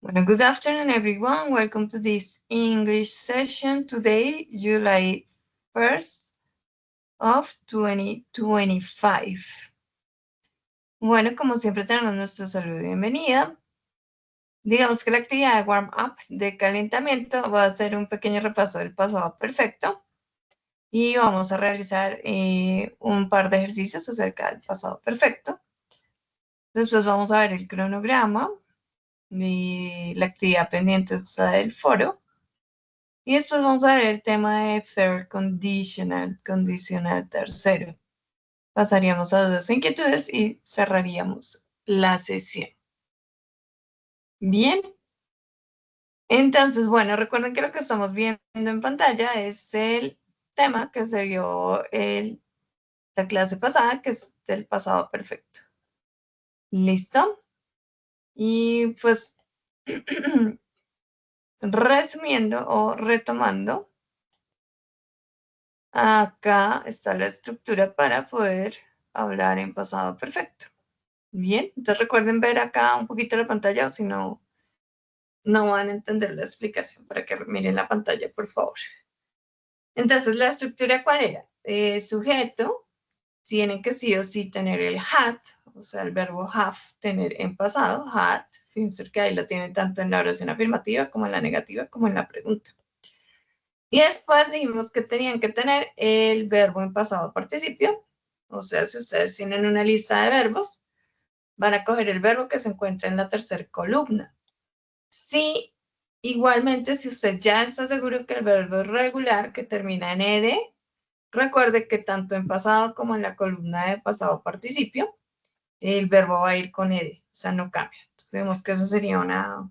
Well, good afternoon, everyone. Welcome to this English session today, July 1st of 2025. Bueno, como siempre tenemos nuestro saludo de bienvenida. Digamos que la actividad de warm-up, de calentamiento, va a ser un pequeño repaso del pasado perfecto y vamos a realizar un par de ejercicios acerca del pasado perfecto. Después vamos a ver el cronograma y la actividad pendiente está del foro. Y después vamos a ver el tema de third conditional, condicional tercero. Pasaríamos a dudas e inquietudes y cerraríamos la sesión. Bien. Entonces, bueno, recuerden que lo que estamos viendo en pantalla es el tema que se vio en la clase pasada, que es del pasado perfecto. ¿Listo? Y pues, resumiendo o retomando, acá está la estructura para poder hablar en pasado perfecto. Bien, entonces recuerden ver acá un poquito la pantalla o si no, no van a entender la explicación para que miren la pantalla, por favor. Entonces, ¿la estructura cuál era? Sujeto, tiene que sí o sí tener el had, o sea, el verbo have, tener en pasado, had. Fíjense que ahí lo tienen tanto en la oración afirmativa como en la negativa, como en la pregunta. Y después dijimos que tenían que tener el verbo en pasado participio, o sea, si ustedes tienen una lista de verbos, van a coger el verbo que se encuentra en la tercera columna. Sí, igualmente, si usted ya está seguro que el verbo es regular, que termina en ed, recuerde que tanto en pasado como en la columna de pasado participio, el verbo va a ir con ed, o sea, no cambia. Entonces, digamos que eso sería una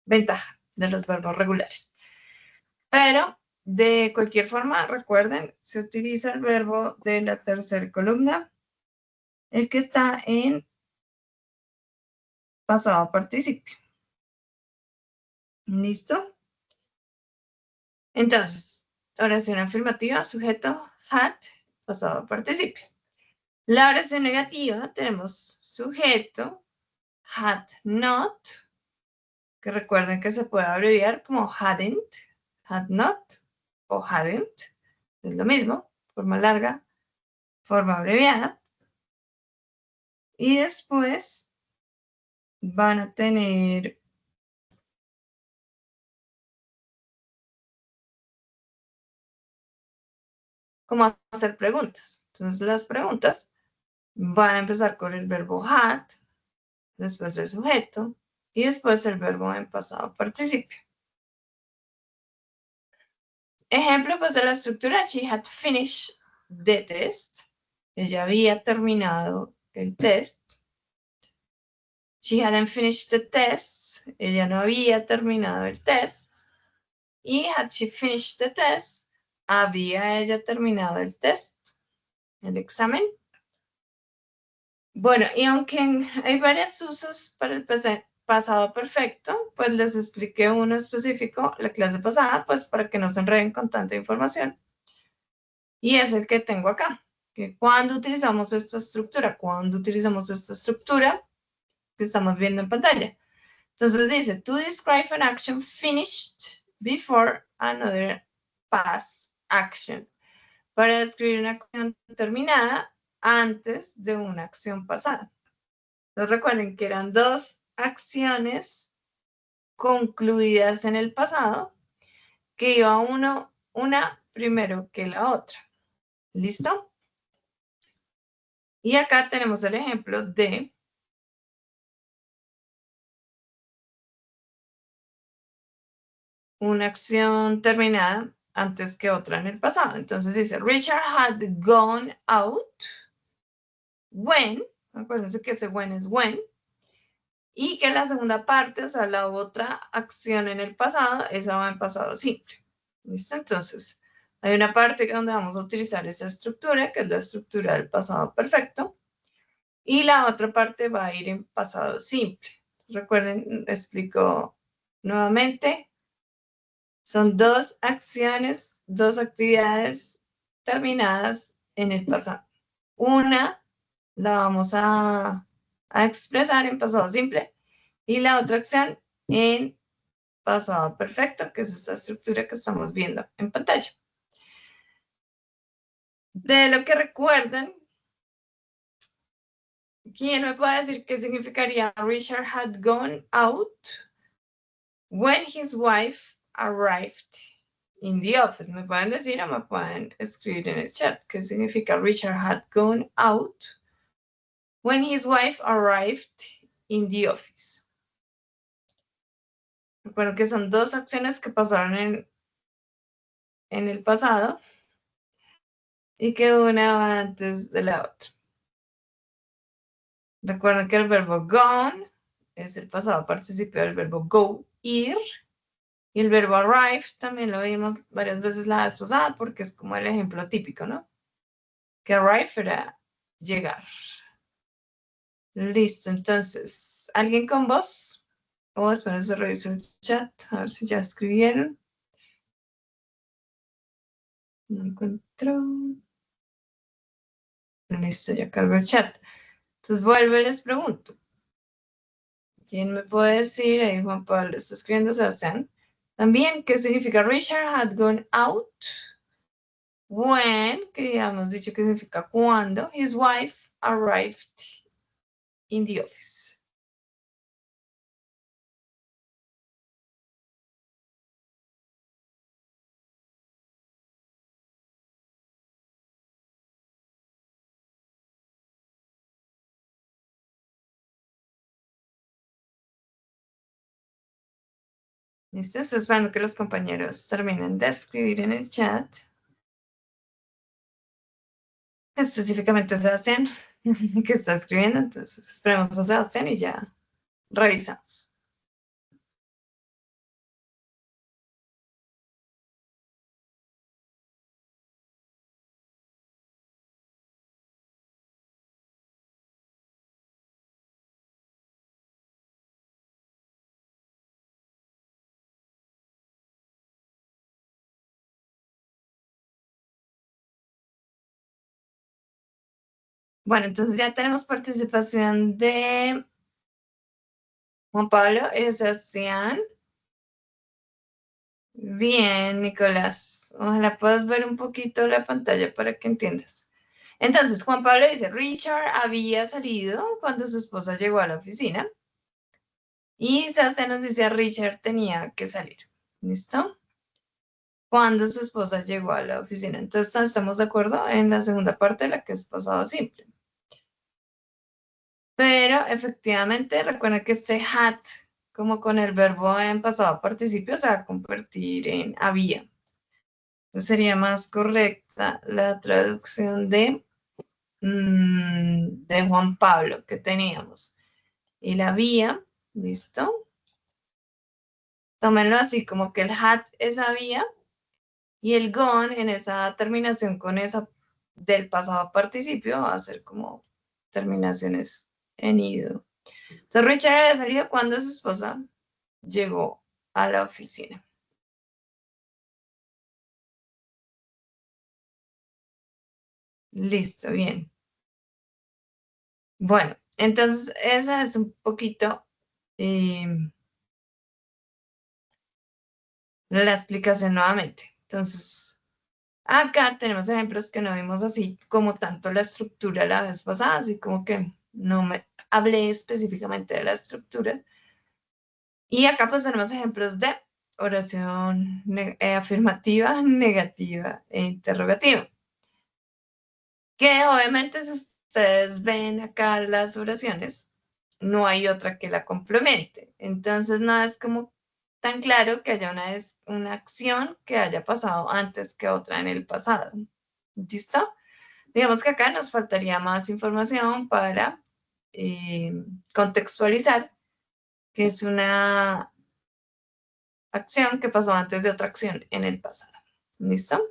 ventaja de los verbos regulares. Pero, de cualquier forma, recuerden, se utiliza el verbo de la tercera columna, el que está en pasado participio. ¿Listo? Entonces, oración afirmativa, sujeto, had, pasado participio. La oración negativa tenemos sujeto, had not, que recuerden que se puede abreviar como hadn't, had not o hadn't, es lo mismo, forma larga, forma abreviada. Y después van a tener como hacer preguntas. Entonces las preguntas van a empezar con el verbo had, después el sujeto y después el verbo en pasado participio. Ejemplo pues de la estructura, she had finished the test. Ella había terminado el test. She hadn't finished the test. Ella no había terminado el test. Y had she finished the test, había ella terminado el test, el examen. Bueno, y aunque hay varios usos para el pasado perfecto, pues les expliqué uno específico la clase pasada, pues para que no se enreden con tanta información. Y es el que tengo acá, que cuando utilizamos esta estructura, que estamos viendo en pantalla. Entonces dice, to describe an action finished before another past action. Para describir una acción terminada antes de una acción pasada. Entonces recuerden que eran dos acciones concluidas en el pasado que iba una primero que la otra. ¿Listo? Y acá tenemos el ejemplo de una acción terminada antes que otra en el pasado. Entonces dice, Richard had gone out when, acuérdense que ese when es when, y que la segunda parte, o sea, la otra acción en el pasado, esa va en pasado simple. ¿Listo? Entonces, hay una parte donde vamos a utilizar esa estructura, que es la estructura del pasado perfecto, y la otra parte va a ir en pasado simple. Recuerden, explico nuevamente, son dos acciones, dos actividades terminadas en el pasado. Una la vamos a expresar en pasado simple y la otra acción en pasado perfecto, que es esta estructura que estamos viendo en pantalla. De lo que recuerdan, ¿quién me puede decir qué significaría Richard had gone out when his wife arrived in the office? ¿Me pueden decir o me pueden escribir en el chat qué significa Richard had gone out when his wife arrived in the office? Recuerdo que son dos acciones que pasaron en el pasado y que una va antes de la otra. Recuerden que el verbo gone es el pasado participio del verbo go, ir. Y el verbo arrive también lo vimos varias veces la vez pasada porque es como el ejemplo típico, ¿no? Que arrive era llegar. Listo, entonces, ¿alguien con voz? O esperen, se revisa el chat, a ver si ya escribieron. No encuentro. Listo, ya cargo el chat. Entonces vuelvo y les pregunto. ¿Quién me puede decir? Ahí Juan Pablo está escribiendo, Sebastián. También, ¿qué significa Richard had gone out? When, que ya hemos dicho que significa cuando, his wife arrived in the office. ¿Listo? Estoy esperando que los compañeros terminen de escribir en el chat. Específicamente Sebastián, que está escribiendo. Entonces, esperemos a Sebastián y ya revisamos. Bueno, entonces ya tenemos participación de Juan Pablo y Sebastián. Bien, Nicolás. Ojalá puedas ver un poquito la pantalla para que entiendas. Entonces, Juan Pablo dice, Richard había salido cuando su esposa llegó a la oficina. Y Sebastián nos dice, Richard tenía que salir. ¿Listo? Cuando su esposa llegó a la oficina. Entonces, estamos de acuerdo en la segunda parte, la que es pasado simple. Pero efectivamente, recuerden que este had, como con el verbo en pasado participio, se va a convertir en había. Entonces sería más correcta la traducción de Juan Pablo que teníamos. Y la había, ¿listo? Tómenlo así, como que el had es había y el gone en esa terminación con esa del pasado participio va a ser como terminaciones en ido. Entonces Richard había salido cuando su esposa llegó a la oficina. Listo, bien. Bueno, entonces esa es un poquito la explicación nuevamente. Entonces, acá tenemos ejemplos que no vimos así como tanto la estructura la vez pasada, así como que no me hablé específicamente de la estructura. Y acá pues tenemos ejemplos de oración afirmativa, negativa e interrogativa. Que obviamente si ustedes ven acá las oraciones, no hay otra que la complemente. Entonces no es como tan claro que haya una acción que haya pasado antes que otra en el pasado. ¿Listo? Digamos que acá nos faltaría más información para contextualizar que es una acción que pasó antes de otra acción en el pasado. ¿Listo?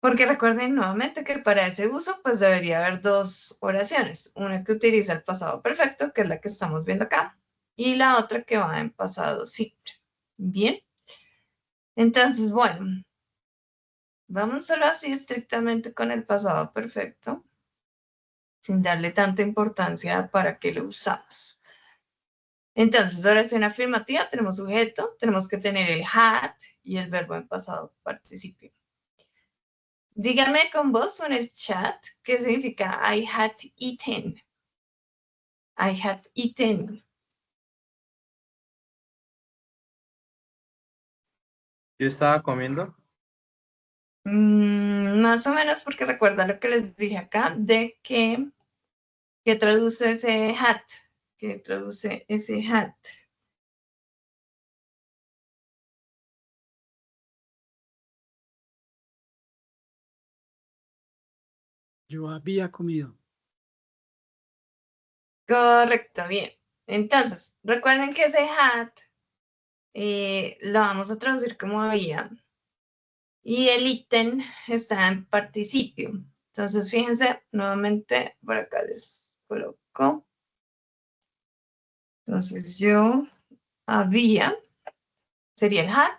Porque recuerden nuevamente que para ese uso, pues debería haber dos oraciones. Una que utiliza el pasado perfecto, que es la que estamos viendo acá, y la otra que va en pasado simple. Bien. Entonces, bueno, vamos solo así estrictamente con el pasado perfecto, sin darle tanta importancia para qué lo usamos. Entonces, oración afirmativa, tenemos sujeto, tenemos que tener el had y el verbo en pasado participio. Díganme con voz o en el chat qué significa I had eaten. I had eaten. Yo estaba comiendo. Más o menos porque recuerda lo que les dije acá, de que traduce ese hat, que traduce ese hat. Yo había comido. Correcto, bien. Entonces, recuerden que ese hat lo vamos a traducir como había. Y el ítem está en participio. Entonces, fíjense, nuevamente, por acá les coloco. Entonces, yo había, sería el had.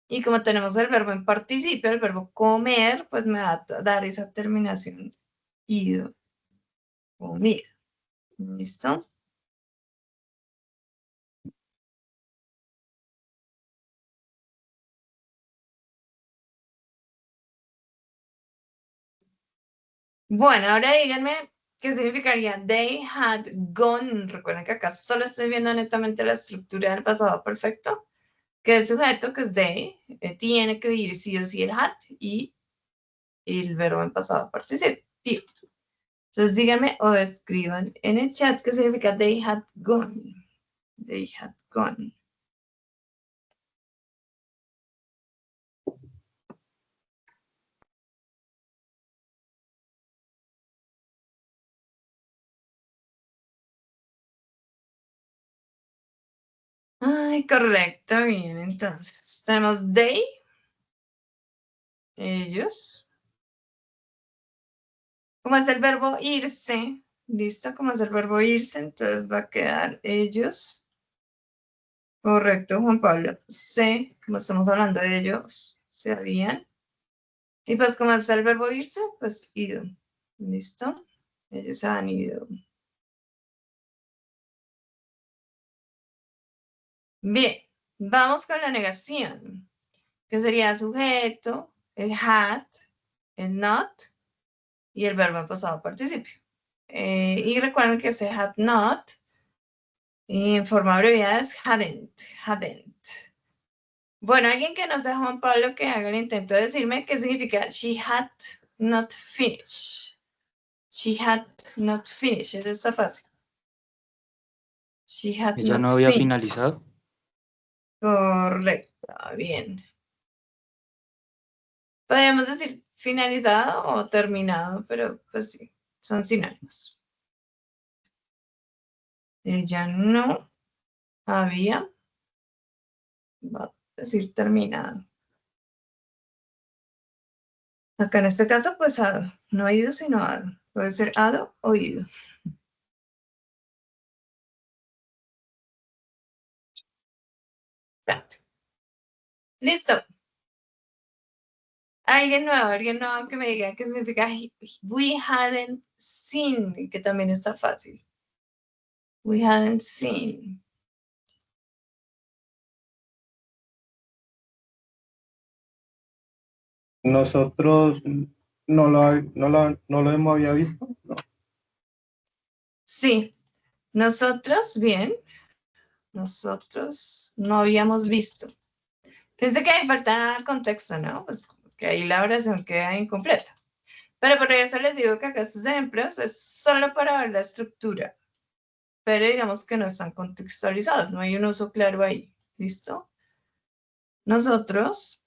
Y como tenemos el verbo en participio, el verbo comer, pues me va a dar esa terminación ido, comido. ¿Listo? Bueno, ahora díganme qué significaría they had gone. Recuerden que acá solo estoy viendo netamente la estructura del pasado perfecto, que el sujeto, que es they, tiene que ir sí o sí el had y el verbo en pasado participio. Entonces díganme o escriban en el chat qué significa they had gone. They had gone. Ay, correcto, bien, entonces tenemos they, ellos. ¿Cómo es el verbo irse? ¿Listo? ¿Cómo es el verbo irse? Entonces va a quedar ellos. Correcto, Juan Pablo. Se, como estamos hablando de ellos, se habían. Y pues, ¿cómo es el verbo irse? Pues ido. ¿Listo? Ellos se han ido. Bien, vamos con la negación, que sería sujeto, el had, el not y el verbo en pasado participio. Y recuerden que ese had not, en forma abreviada es hadn't, hadn't. Bueno, alguien que no sea Juan Pablo, que haga el intento de decirme qué significa she had not finished. She had not finished. Eso está fácil. She had Ella no not había finished. finalizado. Correcto, bien. Podríamos decir finalizado o terminado, pero pues sí, son sinónimos. Ella no había, va a decir terminado. Acá en este caso, pues hado. No ido, sino hado. Puede ser hado o ido. Listo. Alguien nuevo que me diga qué significa we hadn't seen, que también está fácil. We hadn't seen. Nosotros no lo hemos había visto. No. Sí, nosotros, bien, nosotros no habíamos visto. Fíjense que ahí falta contexto, ¿no? Pues que ahí la oración queda incompleta. Pero por eso les digo que acá estos ejemplos es solo para ver la estructura. Pero digamos que no están contextualizados, no hay un uso claro ahí. ¿Listo? Nosotros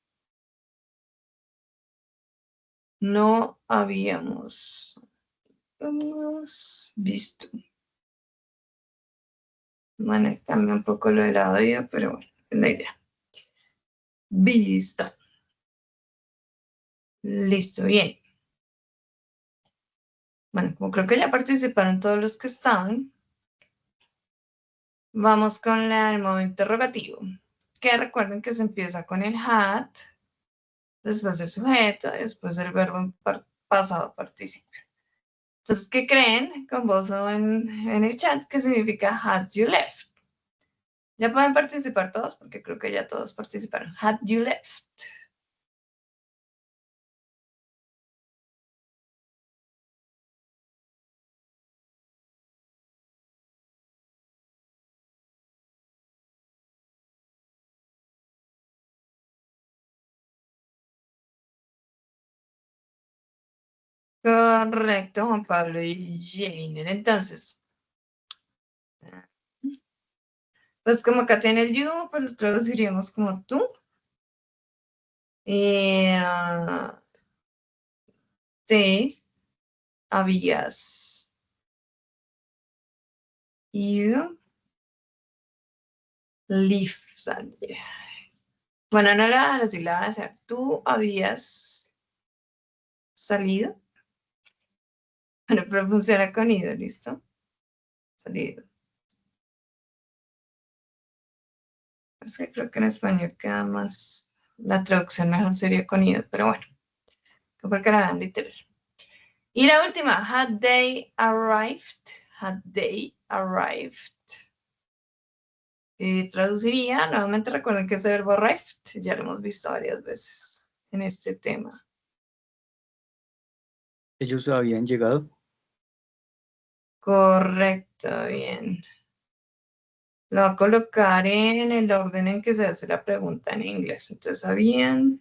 no habíamos visto. Bueno, cambia un poco lo de la vida, pero bueno, es la idea. Visto. Listo, bien. Bueno, como creo que ya participaron todos los que estaban, vamos con el modo interrogativo. Que recuerden que se empieza con el had, después el sujeto, y después el verbo en pasado participio. Entonces, ¿qué creen? Con vos o en el chat, ¿qué significa had you left? Ya pueden participar todos, porque creo que ya todos participaron. Had you left? Correcto, Juan Pablo y Jane. Entonces, pues como acá tiene el you, pues traduciríamos como tú. Te habías ido. Leave. Bueno, no la van a decir, la van a hacer. Tú habías salido. Bueno, pero funciona con ido, ¿listo? Salido. Es que creo que en español queda más. La traducción mejor sería con ido, pero bueno. Porque la van literal. Y la última, had they arrived? Had they arrived? Traduciría, nuevamente recuerden que ese verbo arrived ya lo hemos visto varias veces en este tema. Ellos habían llegado. Correcto, bien. Lo voy a colocar en el orden en que se hace la pregunta en inglés. Entonces, ¿habían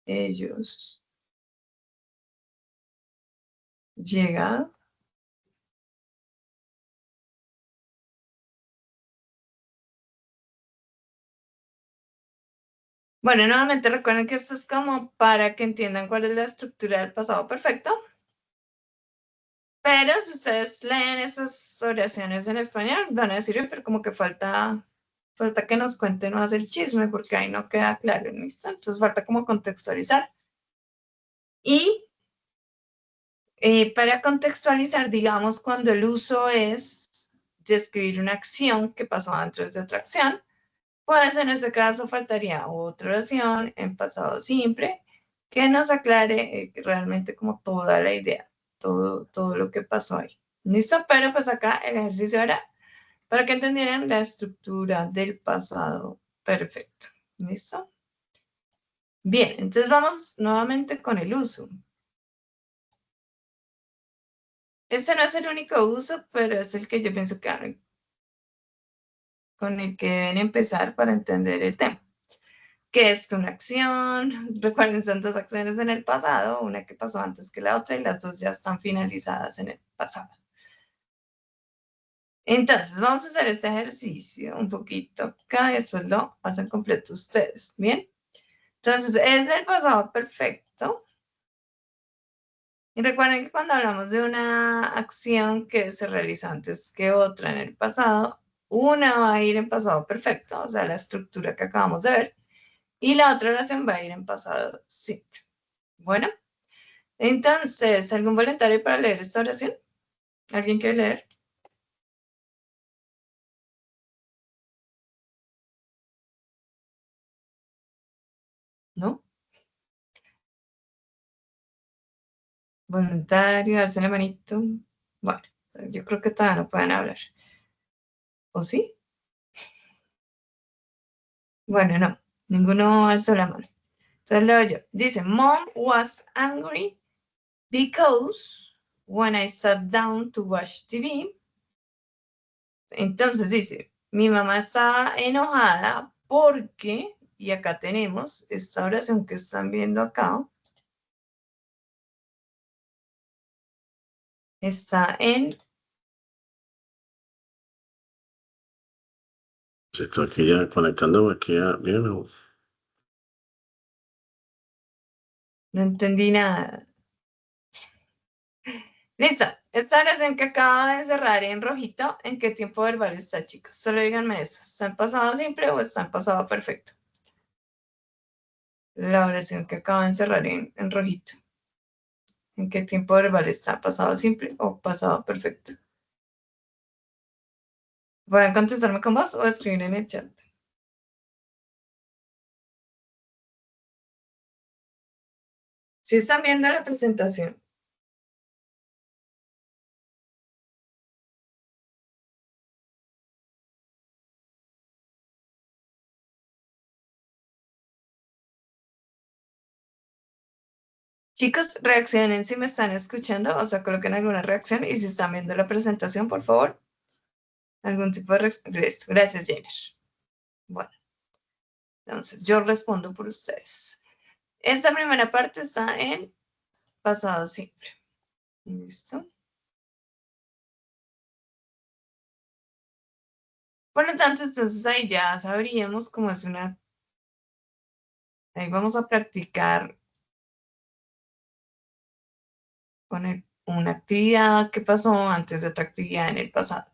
ellos llegado? Bueno, nuevamente recuerden que esto es como para que entiendan cuál es la estructura del pasado perfecto. Pero si ustedes leen esas oraciones en español, van a decir, pero como que falta que nos cuenten más el chisme, porque ahí no queda claro, ¿listo? Entonces falta como contextualizar. Y para contextualizar, digamos, cuando el uso es describir una acción que pasó antes de otra acción, pues en este caso faltaría otra oración en pasado simple que nos aclare realmente como toda la idea, todo lo que pasó ahí. ¿Listo? Pero pues acá el ejercicio era para que entendieran la estructura del pasado perfecto. ¿Listo? Bien, entonces vamos nuevamente con el uso. Este no es el único uso, pero es el que yo pienso que con el que deben empezar para entender el tema. ¿Qué es una acción? Recuerden, son dos acciones en el pasado, una que pasó antes que la otra y las dos ya están finalizadas en el pasado. Entonces, vamos a hacer este ejercicio un poquito acá y después lo hacen completo ustedes, ¿bien? Entonces, es el pasado perfecto. Y recuerden que cuando hablamos de una acción que se realiza antes que otra en el pasado, una va a ir en pasado perfecto, o sea, la estructura que acabamos de ver, y la otra oración va a ir en pasado simple. Bueno, entonces, ¿algún voluntario para leer esta oración? ¿Alguien quiere leer? ¿No? Voluntario, alza la manito. Bueno, yo creo que todavía no pueden hablar. ¿O sí? Bueno, no, ninguno alzó la mano. Entonces leo yo. Dice, Mom was angry because when I sat down to watch TV. Entonces dice, mi mamá estaba enojada porque, y acá tenemos esta oración que están viendo acá, está en... Estoy aquí ya conectándome aquí ya, bien. No entendí nada. Listo. Esta oración que acabo de encerrar en rojito, ¿en qué tiempo verbal está, chicos? Solo díganme eso. ¿Está en pasado simple o está en pasado perfecto? La oración que acabo de encerrar en rojito. ¿En qué tiempo verbal está? ¿Pasado simple o pasado perfecto? ¿Pueden contestarme con voz o escribir en el chat? Si están viendo la presentación. Chicos, reaccionen si me están escuchando, o sea, coloquen alguna reacción y si están viendo la presentación, por favor. Algún tipo de reacción. Listo. Gracias, Jenner. Bueno, entonces yo respondo por ustedes. Esta primera parte está en pasado simple. ¿Listo? Por lo tanto, entonces ahí ya sabríamos cómo es una... Ahí vamos a practicar con una actividad que pasó antes de otra actividad en el pasado.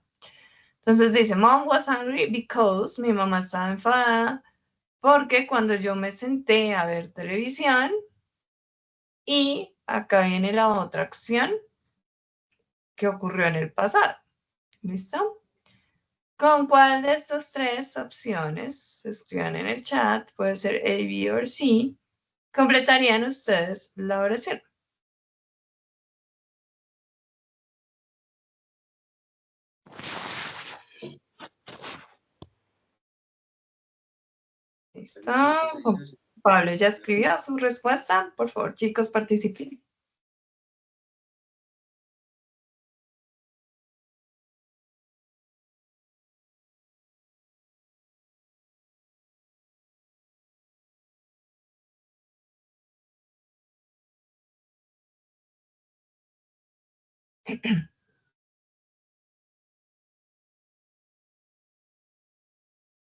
Entonces dice, Mom was angry because mi mamá estaba enfadada porque cuando yo me senté a ver televisión y acá viene la otra acción que ocurrió en el pasado. ¿Listo? ¿Con cuál de estas tres opciones, escriban en el chat, puede ser A, B o C, completarían ustedes la oración? ¿Listo? Pablo ya escribió su respuesta. Por favor, chicos, participen.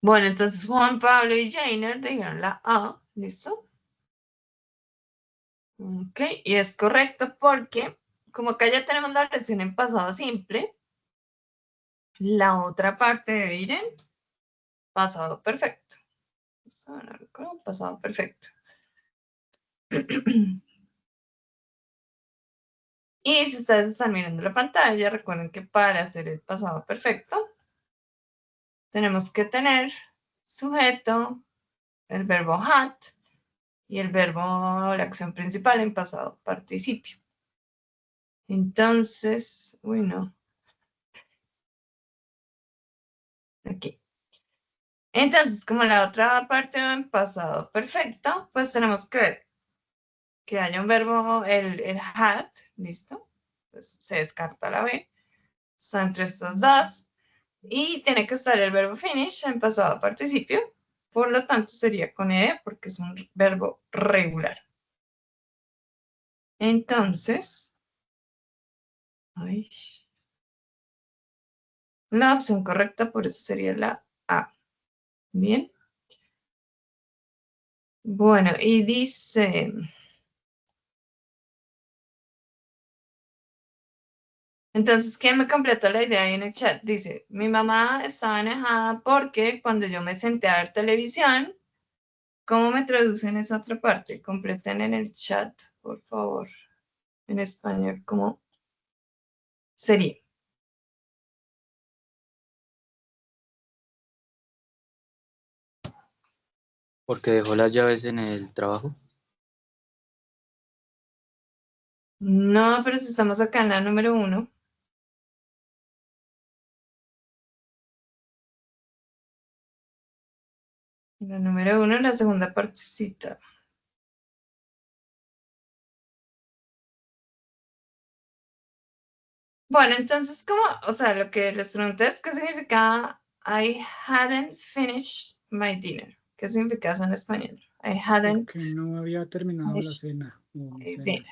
Bueno, entonces Juan Pablo y Jainer dijeron la A. ¿Listo? Ok, y es correcto porque, como acá ya tenemos la oración en pasado simple, la otra parte de Viren, pasado perfecto. Pasado perfecto. Y si ustedes están mirando la pantalla, recuerden que para hacer el pasado perfecto, tenemos que tener sujeto, el verbo had y el verbo, la acción principal en pasado participio. Entonces, uy, no. Aquí. Entonces, como la otra parte va en pasado perfecto, pues tenemos que ver que haya un verbo, el had, ¿listo? Pues se descarta la B. Está entre estos dos. Y tiene que estar el verbo finish en pasado participio. Por lo tanto, sería con ed porque es un verbo regular. Entonces, ay, la opción correcta por eso sería la A. Bien. Bueno, y dice... Entonces, ¿quién me completó la idea ahí en el chat? Dice, mi mamá estaba enojada porque cuando yo me senté a ver televisión, ¿cómo me traducen esa otra parte? Completen en el chat, por favor, en español, ¿cómo sería? Porque dejó las llaves en el trabajo. No, pero si estamos acá en la número 1. La número 1, la segunda partecita. Bueno, entonces, ¿cómo? O sea, lo que les pregunté es qué significa I hadn't finished my dinner. ¿Qué significa eso en español? I hadn't Porque no había terminado la finished cena. O my cena. dinner.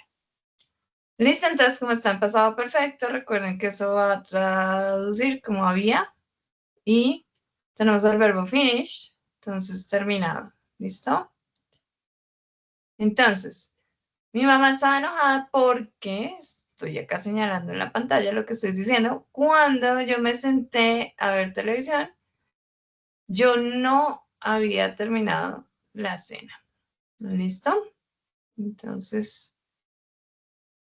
Listo, entonces, como está en pasado perfecto, recuerden que eso va a traducir como había. Y tenemos el verbo finish, entonces terminado. ¿Listo? Entonces, mi mamá estaba enojada porque, estoy acá señalando en la pantalla lo que estoy diciendo, cuando yo me senté a ver televisión, yo no había terminado la cena. ¿Listo? Entonces,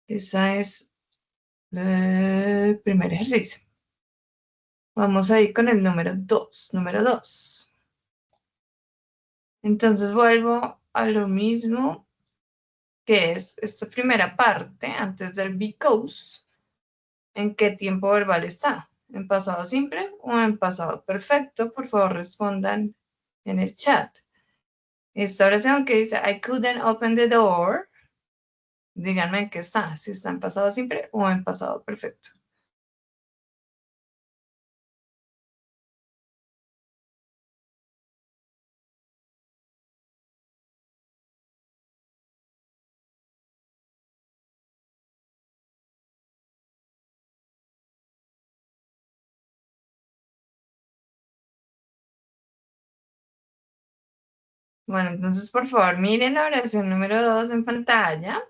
ese es el primer ejercicio. Vamos a ir con el número 2. Número 2. Entonces vuelvo a lo mismo que es esta primera parte, antes del because. ¿En qué tiempo verbal está? ¿En pasado simple o en pasado perfecto? Por favor, respondan en el chat. Esta oración que dice I couldn't open the door, Díganme en qué está, si está en pasado simple o en pasado perfecto. Bueno, entonces por favor miren la oración número 2 en pantalla.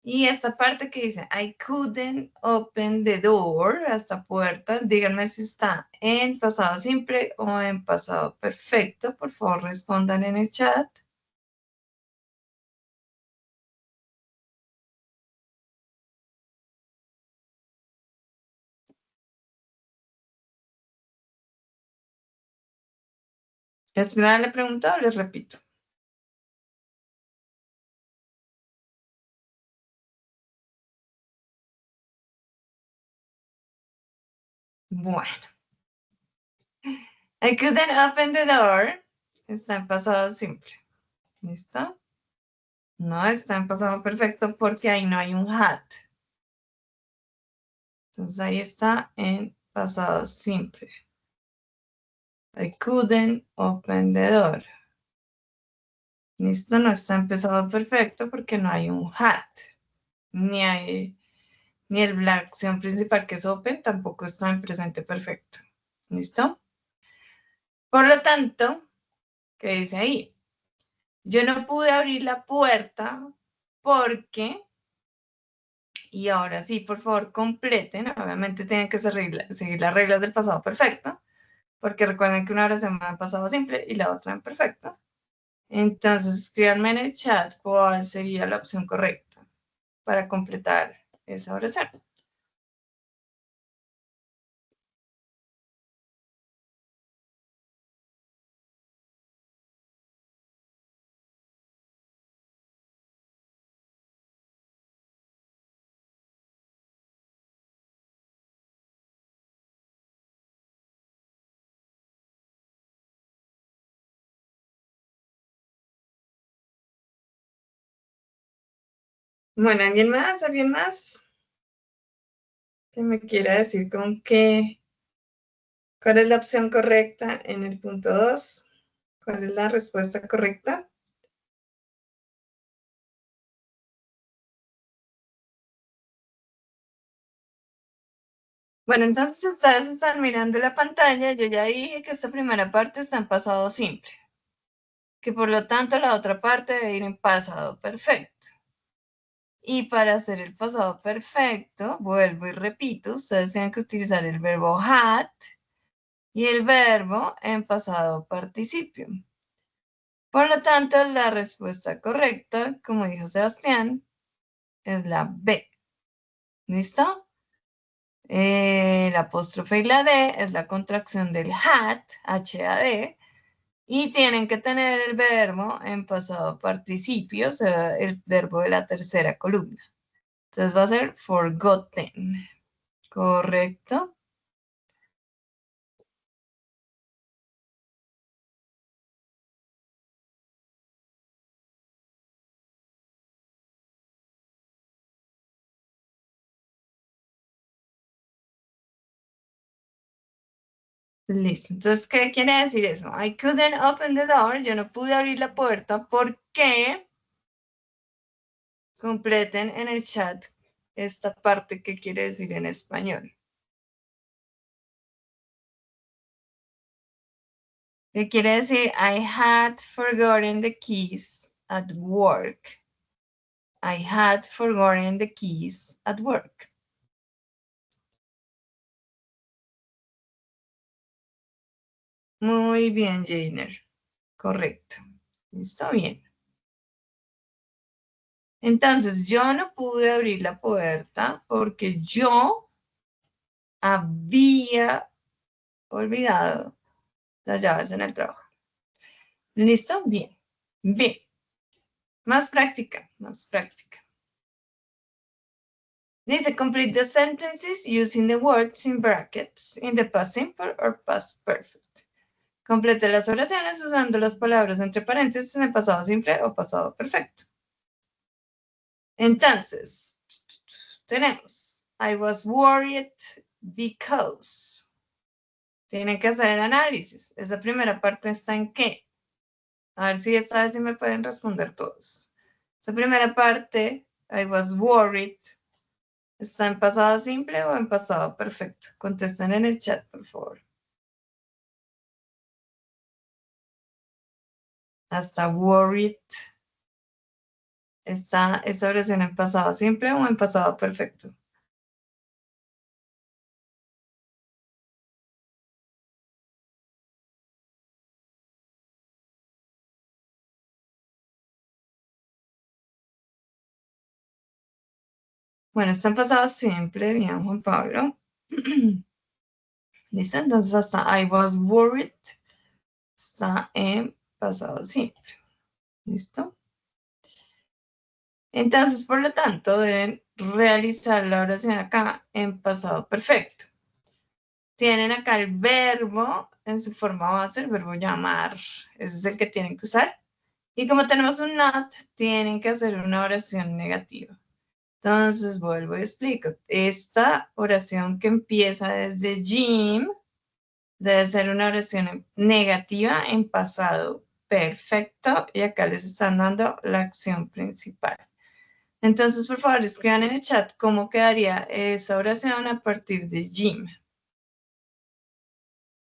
Y esta parte que dice, I couldn't open the door, esta puerta, díganme si está en pasado simple o en pasado perfecto. Por favor, respondan en el chat. ¿Es clara la pregunta o les repito? Bueno. I couldn't open the door. Está en pasado simple. ¿Listo? No está en pasado perfecto porque ahí no hay un had. Entonces ahí está en pasado simple. I couldn't open the door. ¿Listo? No está en pasado perfecto porque no hay un had. Ni la acción principal que es open tampoco está en presente perfecto. ¿Listo? Por lo tanto, ¿qué dice ahí? Yo no pude abrir la puerta porque, y ahora sí, por favor, completen. Obviamente tienen que seguir las reglas del pasado perfecto, porque recuerden que una oración va en pasado simple y la otra en perfecto. Entonces, escríbanme en el chat cuál sería la opción correcta para completar esa oración. Bueno, ¿alguien más? ¿Alguien más? Que me quiera decir con qué, cuál es la opción correcta en el punto 2. ¿Cuál es la respuesta correcta? Bueno, entonces ustedes están mirando la pantalla. Yo ya dije que esta primera parte está en pasado simple, que por lo tanto la otra parte debe ir en pasado perfecto. Y para hacer el pasado perfecto, vuelvo y repito, ustedes tienen que utilizar el verbo had y el verbo en pasado participio. Por lo tanto, la respuesta correcta, como dijo Sebastián, es la B. ¿Listo? El apóstrofe y la D es la contracción del had, H-A-D, y tienen que tener el verbo en pasado participio, o sea, el verbo de la tercera columna. Entonces va a ser forgotten. ¿Correcto? Listo. Entonces, ¿qué quiere decir eso? I couldn't open the door. Yo no pude abrir la puerta porque completen en el chat esta parte que quiere decir en español. ¿Qué quiere decir? I had forgotten the keys at work. I had forgotten the keys at work. Muy bien, Jainer. Correcto. Está bien. Entonces, yo no pude abrir la puerta porque yo había olvidado las llaves en el trabajo. ¿Listo? Bien. Bien. Más práctica, más práctica. Dice, complete the sentences using the words in brackets in the past simple or past perfect. Complete las oraciones usando las palabras entre paréntesis en el pasado simple o pasado perfecto. Entonces, tenemos, I was worried because. Tienen que hacer el análisis. Esa primera parte está en qué. A ver si esta vez sí me pueden responder todos. Esa primera parte, I was worried, ¿está en pasado simple o en pasado perfecto? Contesten en el chat, por favor. Hasta worried. ¿Está esa oración en pasado simple o en pasado perfecto? Bueno, está en pasado simple, bien, Juan Pablo. ¿Listo? Entonces hasta I was worried está en pasado simple. ¿Listo? Entonces, por lo tanto, deben realizar la oración acá en pasado perfecto. Tienen acá el verbo en su forma base, el verbo llamar. Ese es el que tienen que usar. Y como tenemos un not, tienen que hacer una oración negativa. Entonces, vuelvo y explico. Esta oración que empieza desde Jim debe ser una oración negativa en pasado perfecto. Y acá les están dando la acción principal. Entonces, por favor, escriban en el chat cómo quedaría esa oración a partir de Jim.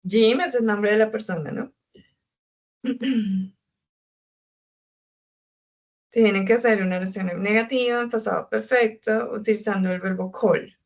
Jim es el nombre de la persona, ¿no? Tienen que hacer una oración negativa en pasado perfecto utilizando el verbo call.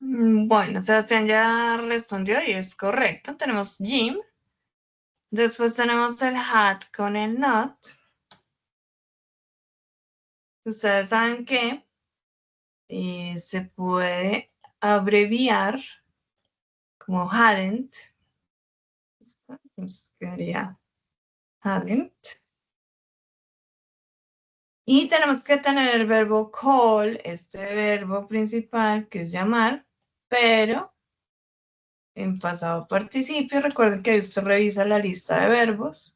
Bueno, Sebastián ya respondió y es correcto. Tenemos Jim. Después tenemos el had con el not. Ustedes saben que se puede abreviar como hadn't. Entonces quedaría hadn't. Y tenemos que tener el verbo call, este verbo principal que es llamar, pero en pasado participio. Recuerden que usted revisa la lista de verbos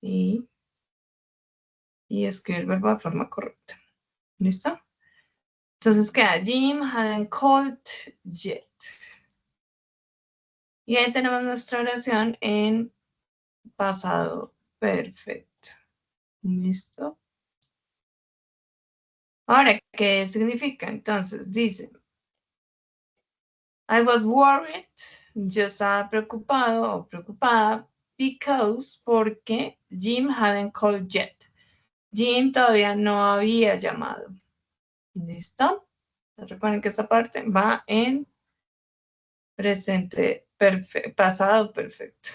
y escribe el verbo de forma correcta. ¿Listo? Entonces queda Jim hadn't called yet. Y ahí tenemos nuestra oración en pasado perfecto. ¿Listo? Ahora, ¿qué significa? Entonces, dice, I was worried, yo estaba preocupado o preocupada, porque Jim hadn't called yet. Jim todavía no había llamado. ¿Listo? Recuerden que esta parte va en presente perfecto, pasado perfecto.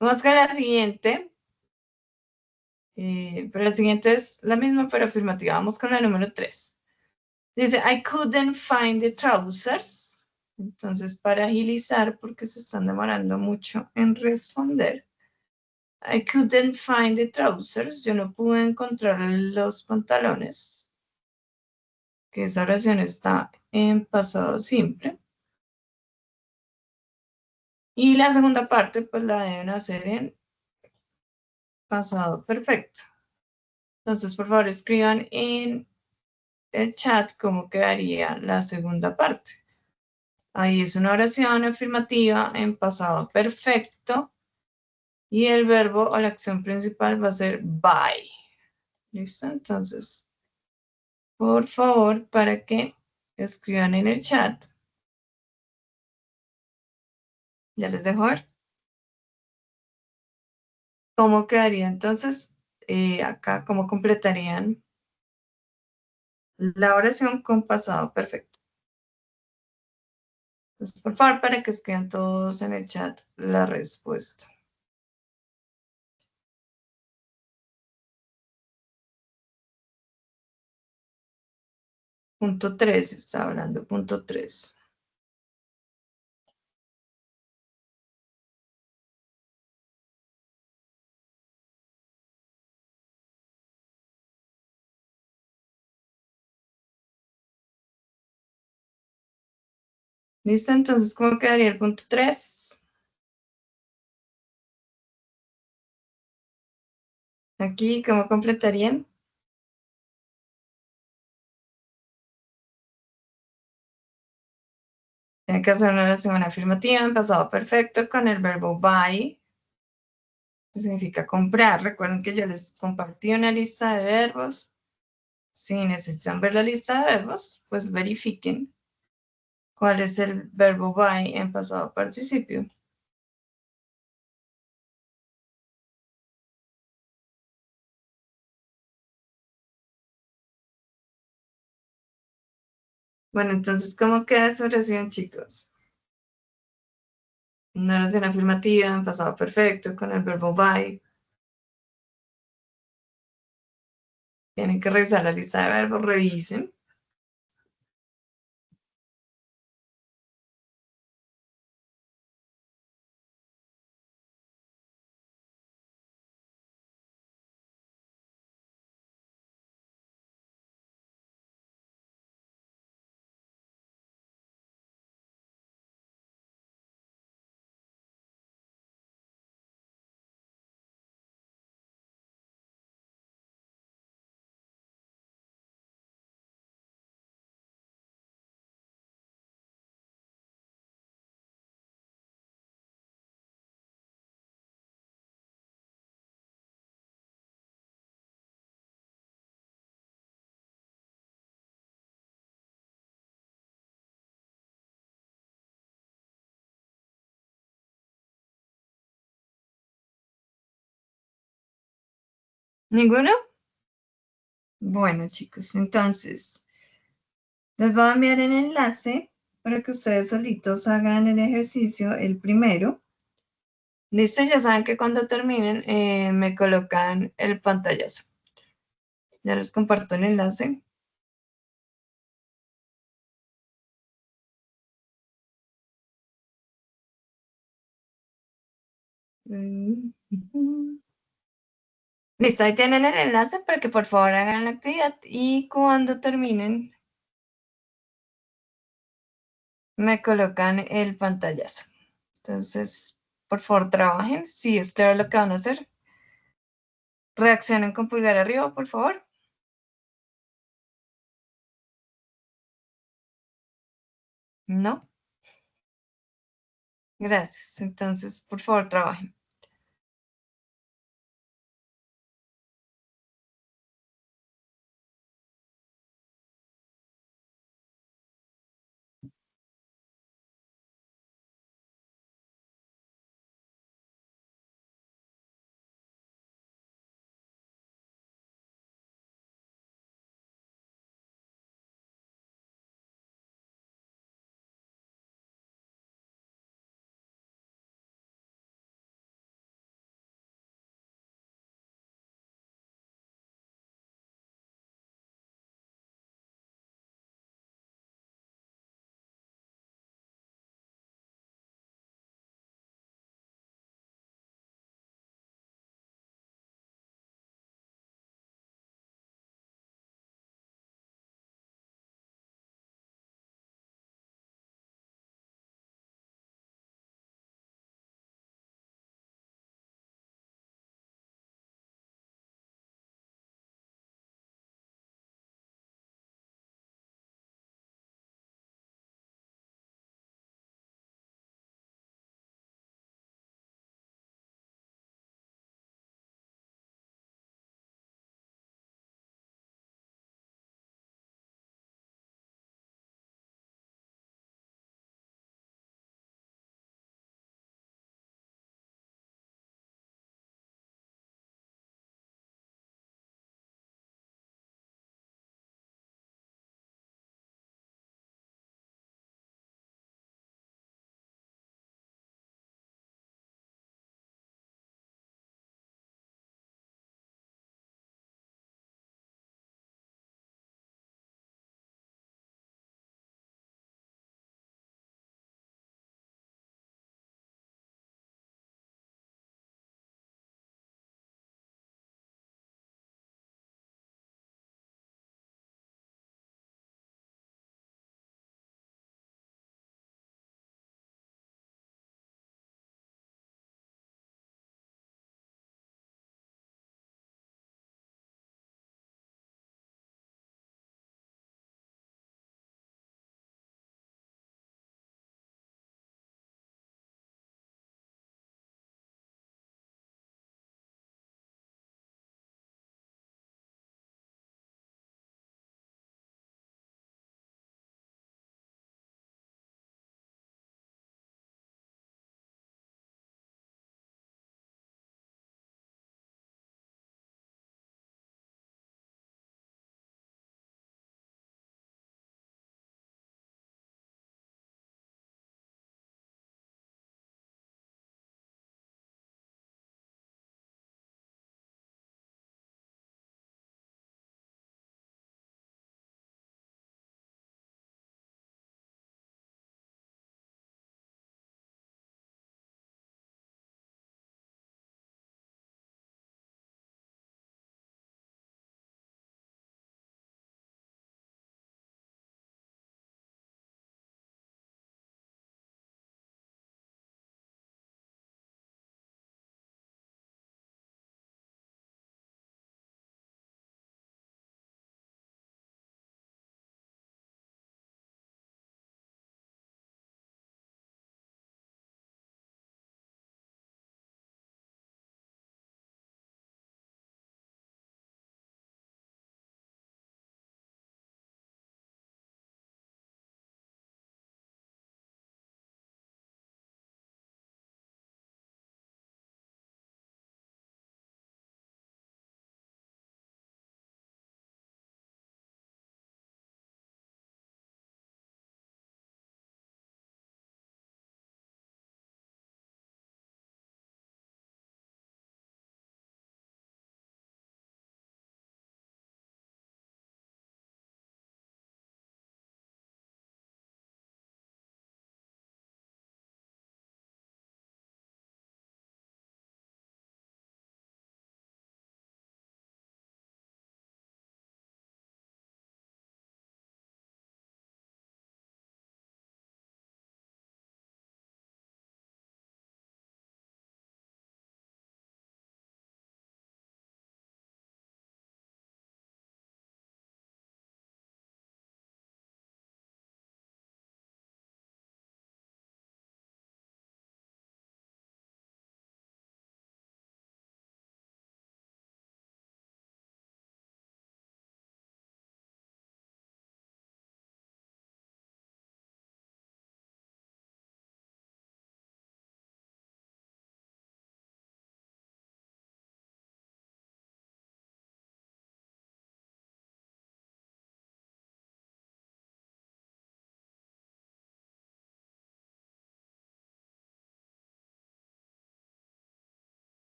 Vamos con la siguiente. Pero la siguiente es la misma pero afirmativa. Vamos con la número 3. Dice, I couldn't find the trousers. Entonces, para agilizar, porque se están demorando mucho en responder, I couldn't find the trousers. Yo no pude encontrar los pantalones. Que esa oración está en pasado simple. Y la segunda parte, pues la deben hacer en pasado perfecto. Entonces, por favor, escriban en el chat cómo quedaría la segunda parte. Ahí es una oración afirmativa en pasado perfecto y el verbo o la acción principal va a ser by. ¿Listo? Entonces, por favor, para que escriban en el chat. Ya les dejo ver. ¿Cómo quedaría entonces acá? ¿Cómo completarían la oración con pasado perfecto? Entonces, por favor, para que escriban todos en el chat la respuesta. Punto 3, está hablando, punto 3. ¿Listo? Entonces, ¿cómo quedaría el punto 3? Aquí, ¿cómo completarían? Tienen que hacer una oración afirmativa en pasado perfecto con el verbo buy, que significa comprar. Recuerden que yo les compartí una lista de verbos. Si necesitan ver la lista de verbos, pues verifiquen cuál es el verbo buy en pasado participio. Bueno, entonces, ¿cómo queda esa oración, chicos? Una oración afirmativa en pasado perfecto con el verbo buy. Tienen que revisar la lista de verbos, revisen. ¿Ninguno? Bueno, chicos, entonces les voy a enviar el enlace para que ustedes solitos hagan el ejercicio, el primero. Listo, ya saben que cuando terminen me colocan el pantallazo. Ya les comparto el enlace. Listo, ahí tienen el enlace para que por favor hagan la actividad y cuando terminen me colocan el pantallazo. Entonces, por favor, trabajen. Si es claro lo que van a hacer, reaccionen con pulgar arriba, por favor. No. Gracias. Entonces, por favor, trabajen.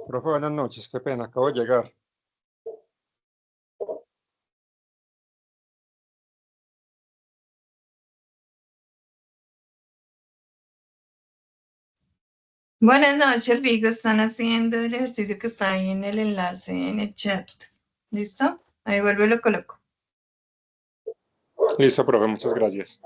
Profe, buenas noches, qué pena, acabo de llegar. Buenas noches, Rigo. Están haciendo el ejercicio que está ahí en el enlace en el chat. ¿Listo? Ahí vuelvo y lo coloco. Listo, profe, muchas gracias.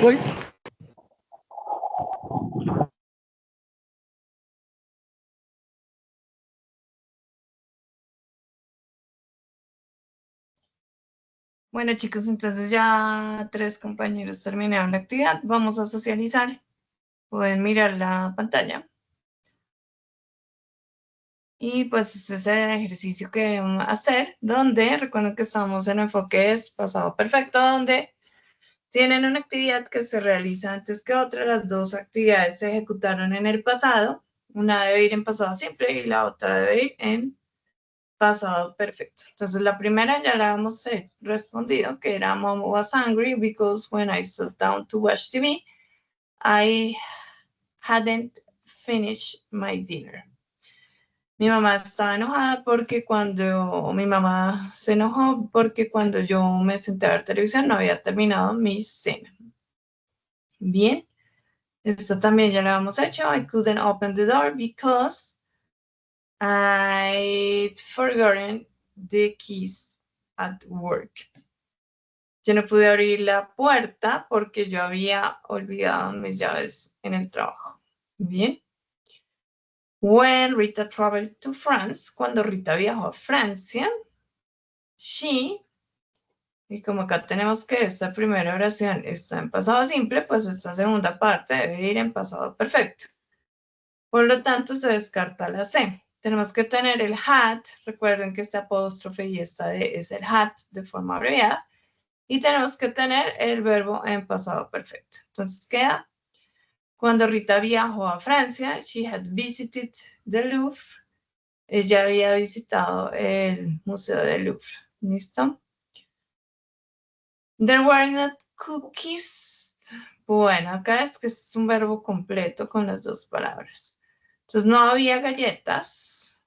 Voy. Bueno, chicos, entonces ya 3 compañeros terminaron la actividad. Vamos a socializar. Pueden mirar la pantalla. Y pues este es el ejercicio que vamos a hacer, donde recuerden que estamos en enfoque es pasado perfecto, donde tienen una actividad que se realiza antes que otra. Las 2 actividades se ejecutaron en el pasado. Una debe ir en pasado simple y la otra debe ir en pasado perfecto. Entonces, la primera ya la hemos respondido, que era Mom was angry because when I sat down to watch TV, I hadn't finished my dinner. Mi mamá estaba enojada porque mi mamá se enojó porque cuando yo me senté a ver televisión no había terminado mi cena. Bien, esto también ya lo hemos hecho. I couldn't open the door because I'd forgotten the keys at work. Yo no pude abrir la puerta porque yo había olvidado mis llaves en el trabajo. Bien. When Rita traveled to France, cuando Rita viajó a Francia, she, y como acá tenemos que esta primera oración está en pasado simple, pues esta segunda parte debe ir en pasado perfecto. Por lo tanto, se descarta la C. Tenemos que tener el had, recuerden que este apóstrofe y esta D es el had de forma abreviada, y tenemos que tener el verbo en pasado perfecto. Entonces queda, cuando Rita viajó a Francia, she had visited the Louvre. Ella había visitado el Museo del Louvre. ¿Listo? There were not cookies. Bueno, acá es que es un verbo completo con las 2 palabras. Entonces, no había galletas.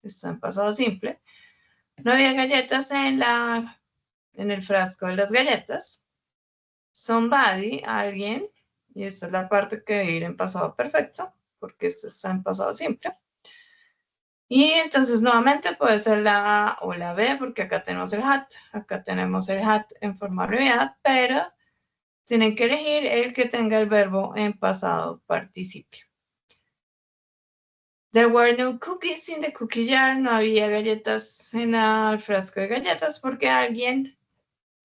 Está en pasado simple. No había galletas en el frasco de las galletas. Somebody, alguien, y esta es la parte que debe ir en pasado perfecto, porque esto está en pasado simple. Y entonces nuevamente puede ser la A o la B, porque acá tenemos el had, acá tenemos el had en forma abreviada, pero tienen que elegir el que tenga el verbo en pasado participio. There were no cookies in the cookie jar. No había galletas en el frasco de galletas porque alguien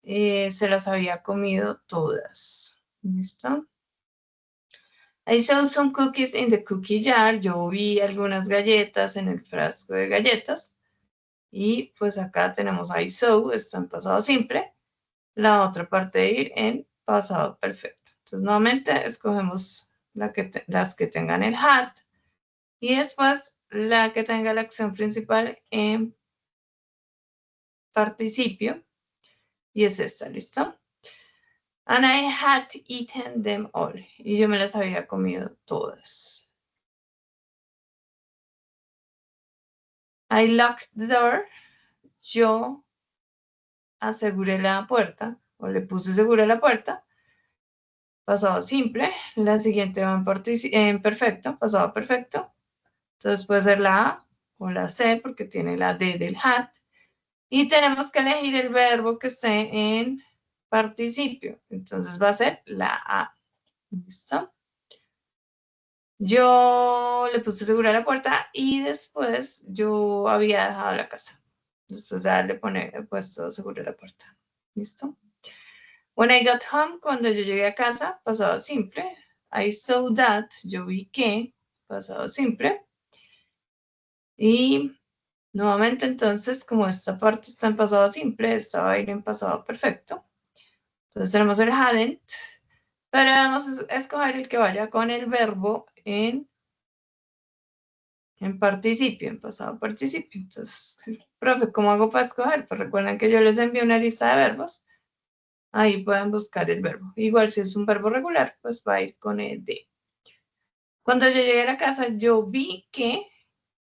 se las había comido todas. ¿Listo? I saw some cookies in the cookie jar. Yo vi algunas galletas en el frasco de galletas. Y pues acá tenemos I saw, está en pasado simple. La otra parte de ir en pasado perfecto. Entonces, nuevamente escogemos las que tengan el had. Y después la que tenga la acción principal en participio. Y es esta, ¿listo? And I had eaten them all. Y yo me las había comido todas. I locked the door. Yo aseguré la puerta. O le puse segura la puerta. Pasado simple. La siguiente va en perfecto. Pasado perfecto. Entonces puede ser la A o la C porque tiene la D del had. Y tenemos que elegir el verbo que esté en participio. Entonces va a ser la A. ¿Listo? Yo le puse segura la puerta y después yo había dejado la casa. Después de darle puesto segura la puerta. ¿Listo? When I got home, cuando yo llegué a casa, pasado simple. I saw that, yo vi que, pasado simple. Y nuevamente, entonces, como esta parte está en pasado simple, esta va a ir en pasado perfecto. Entonces tenemos el hadn't, pero vamos a escoger el que vaya con el verbo en participio, en pasado participio. Entonces, profe, ¿cómo hago para escoger? Pues recuerden que yo les envío una lista de verbos. Ahí pueden buscar el verbo. Igual si es un verbo regular, pues va a ir con el de. Cuando yo llegué a la casa, yo vi que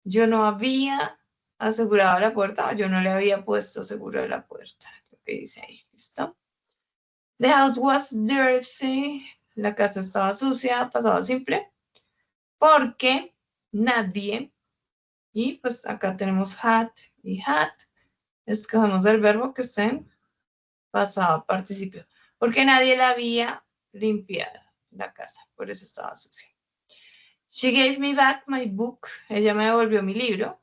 yo no había asegurado la puerta o yo no le había puesto seguro de la puerta. Lo que dice ahí, ¿listo? The house was dirty. La casa estaba sucia, pasado simple. Porque nadie, y pues acá tenemos had y had. Escogemos el verbo que esté en pasado participio, porque nadie la había limpiado la casa, por eso estaba sucia. She gave me back my book. Ella me devolvió mi libro.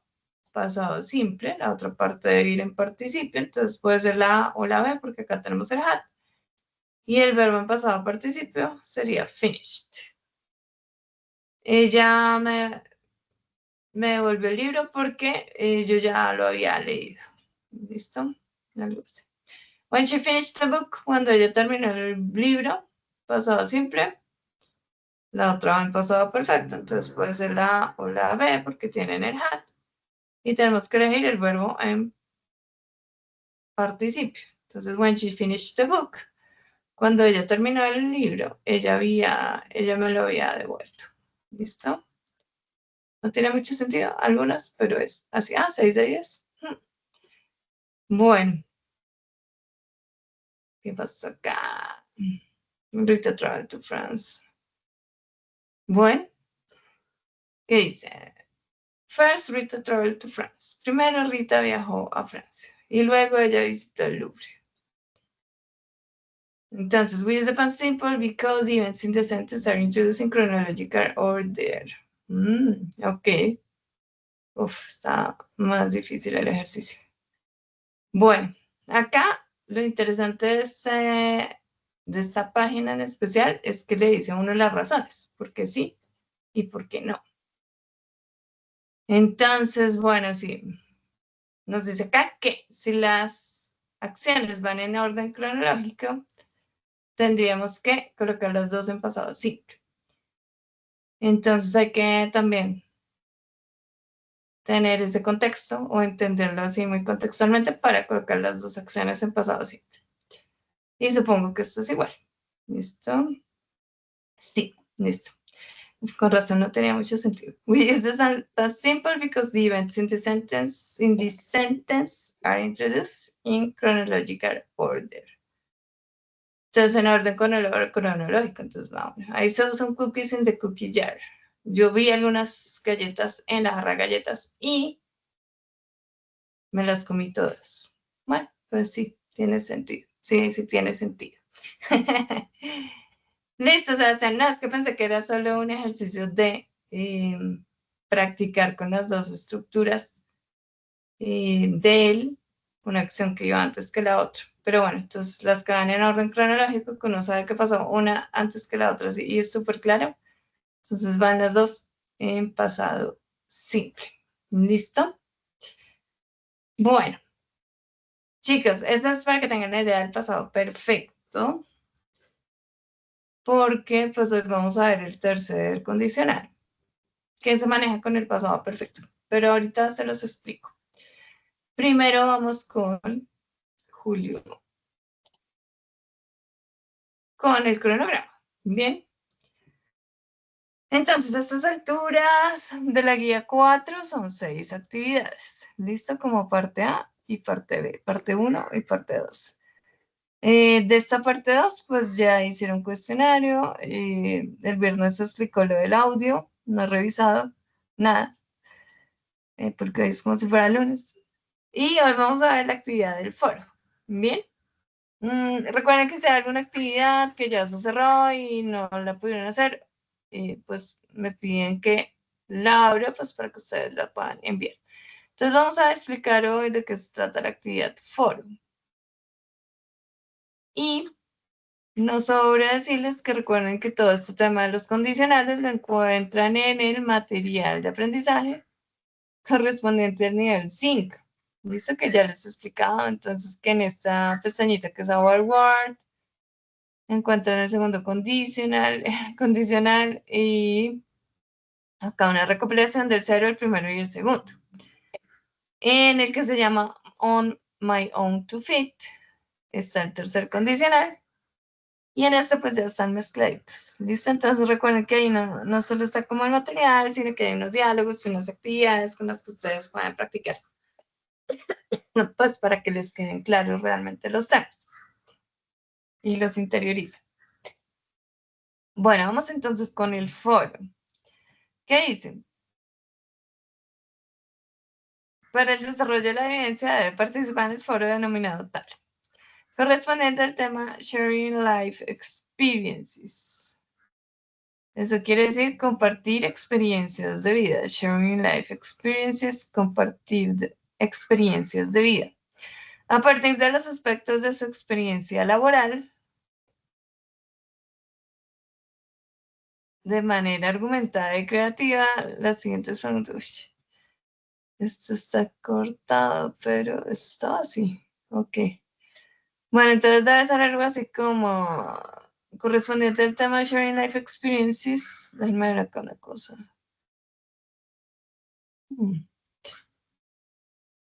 Pasado simple. La otra parte debe ir en participio. Entonces puede ser la A o la B porque acá tenemos el had. Y el verbo en pasado participio sería finished. Ella me devolvió el libro porque yo ya lo había leído. ¿Listo? When she finished the book. Cuando ella terminó el libro. Pasado simple. La otra va en pasado perfecto, entonces puede ser la A o la B porque tienen el had. Y tenemos que elegir el verbo en participio. Entonces, when she finished the book, cuando ella terminó el libro, ella me lo había devuelto. ¿Listo? No tiene mucho sentido, algunas, pero es así. 6 de 10. Bueno. ¿Qué pasa acá? Rita travel to France. Bueno. ¿Qué dice? First, Rita traveled to France. Primero, Rita viajó a Francia. Y luego ella visitó el Louvre. Entonces, we use the past simple because events in the sentence are introduced in chronological order. Ok. Está más difícil el ejercicio. Bueno, acá lo interesante de esta página en especial es que le dice a uno las razones. ¿Por qué sí y por qué no? Entonces, bueno, sí. Nos dice acá que si las acciones van en orden cronológico, tendríamos que colocar las dos en pasado simple. Entonces hay que también tener ese contexto o entenderlo así muy contextualmente para colocar las dos acciones en pasado simple. Y supongo que esto es igual. ¿Listo? Sí, listo. Con razón no tenía mucho sentido. We use the past simple because the events in this sentence are introduced in chronological order. Entonces, en orden cronológico, entonces vamos. I saw some cookies in the cookie jar. Yo vi algunas galletas en la jarra de galletas y me las comí todas. Bueno, pues sí, tiene sentido. Sí, sí tiene sentido. Listo, o sea, no, es que pensé que era solo un ejercicio de practicar con las dos estructuras de él, una acción que iba antes que la otra. Pero bueno, entonces las que van en orden cronológico, que uno sabe que pasó una antes que la otra, ¿sí? Y es súper claro. Entonces van las dos en pasado simple. ¿Listo? Bueno, chicos, eso es para que tengan la idea del pasado perfecto. Porque pues hoy vamos a ver el tercer condicional, que se maneja con el pasado perfecto. Pero ahorita se los explico. Primero vamos con Julio. Con el cronograma. Bien. Entonces, a estas alturas de la guía 4 son 6 actividades. ¿Listo? Como parte A y parte B. Parte 1 y parte 2. De esta parte 2, pues ya hicieron cuestionario. El viernes se explicó lo del audio. No he revisado nada. Porque hoy es como si fuera lunes. Y hoy vamos a ver la actividad del foro. Bien. Recuerden que si hay alguna actividad que ya se cerró y no la pudieron hacer, pues me piden que la abra pues para que ustedes la puedan enviar. Entonces vamos a explicar hoy de qué se trata la actividad foro. Y no sobra decirles que recuerden que todo este tema de los condicionales lo encuentran en el material de aprendizaje correspondiente al nivel 5. ¿Listo? Que ya les he explicado. Entonces, que en esta pestañita que es Our Word, encuentran el segundo condicional y acá una recopilación del 0, el primero y el segundo. En el que se llama On My Own to Fit, está el tercer condicional. Y en este pues ya están mezcladitos. ¿Listo? Entonces recuerden que ahí no solo está como el material, sino que hay unos diálogos y unas actividades con las que ustedes pueden practicar. Pues para que les queden claros realmente los temas. Y los interioricen. Bueno, vamos entonces con el foro. ¿Qué dicen? Para el desarrollo de la evidencia debe participar en el foro denominado tal. Correspondiente al tema Sharing Life Experiences. Eso quiere decir compartir experiencias de vida. Sharing Life Experiences, compartir experiencias de vida. A partir de los aspectos de su experiencia laboral, de manera argumentada y creativa, las siguientes preguntas. Uy, esto está cortado, pero esto estaba así. Ok. Bueno, entonces debe ser algo así como correspondiente al tema Sharing Life Experiences. Déjenme ver acá una cosa.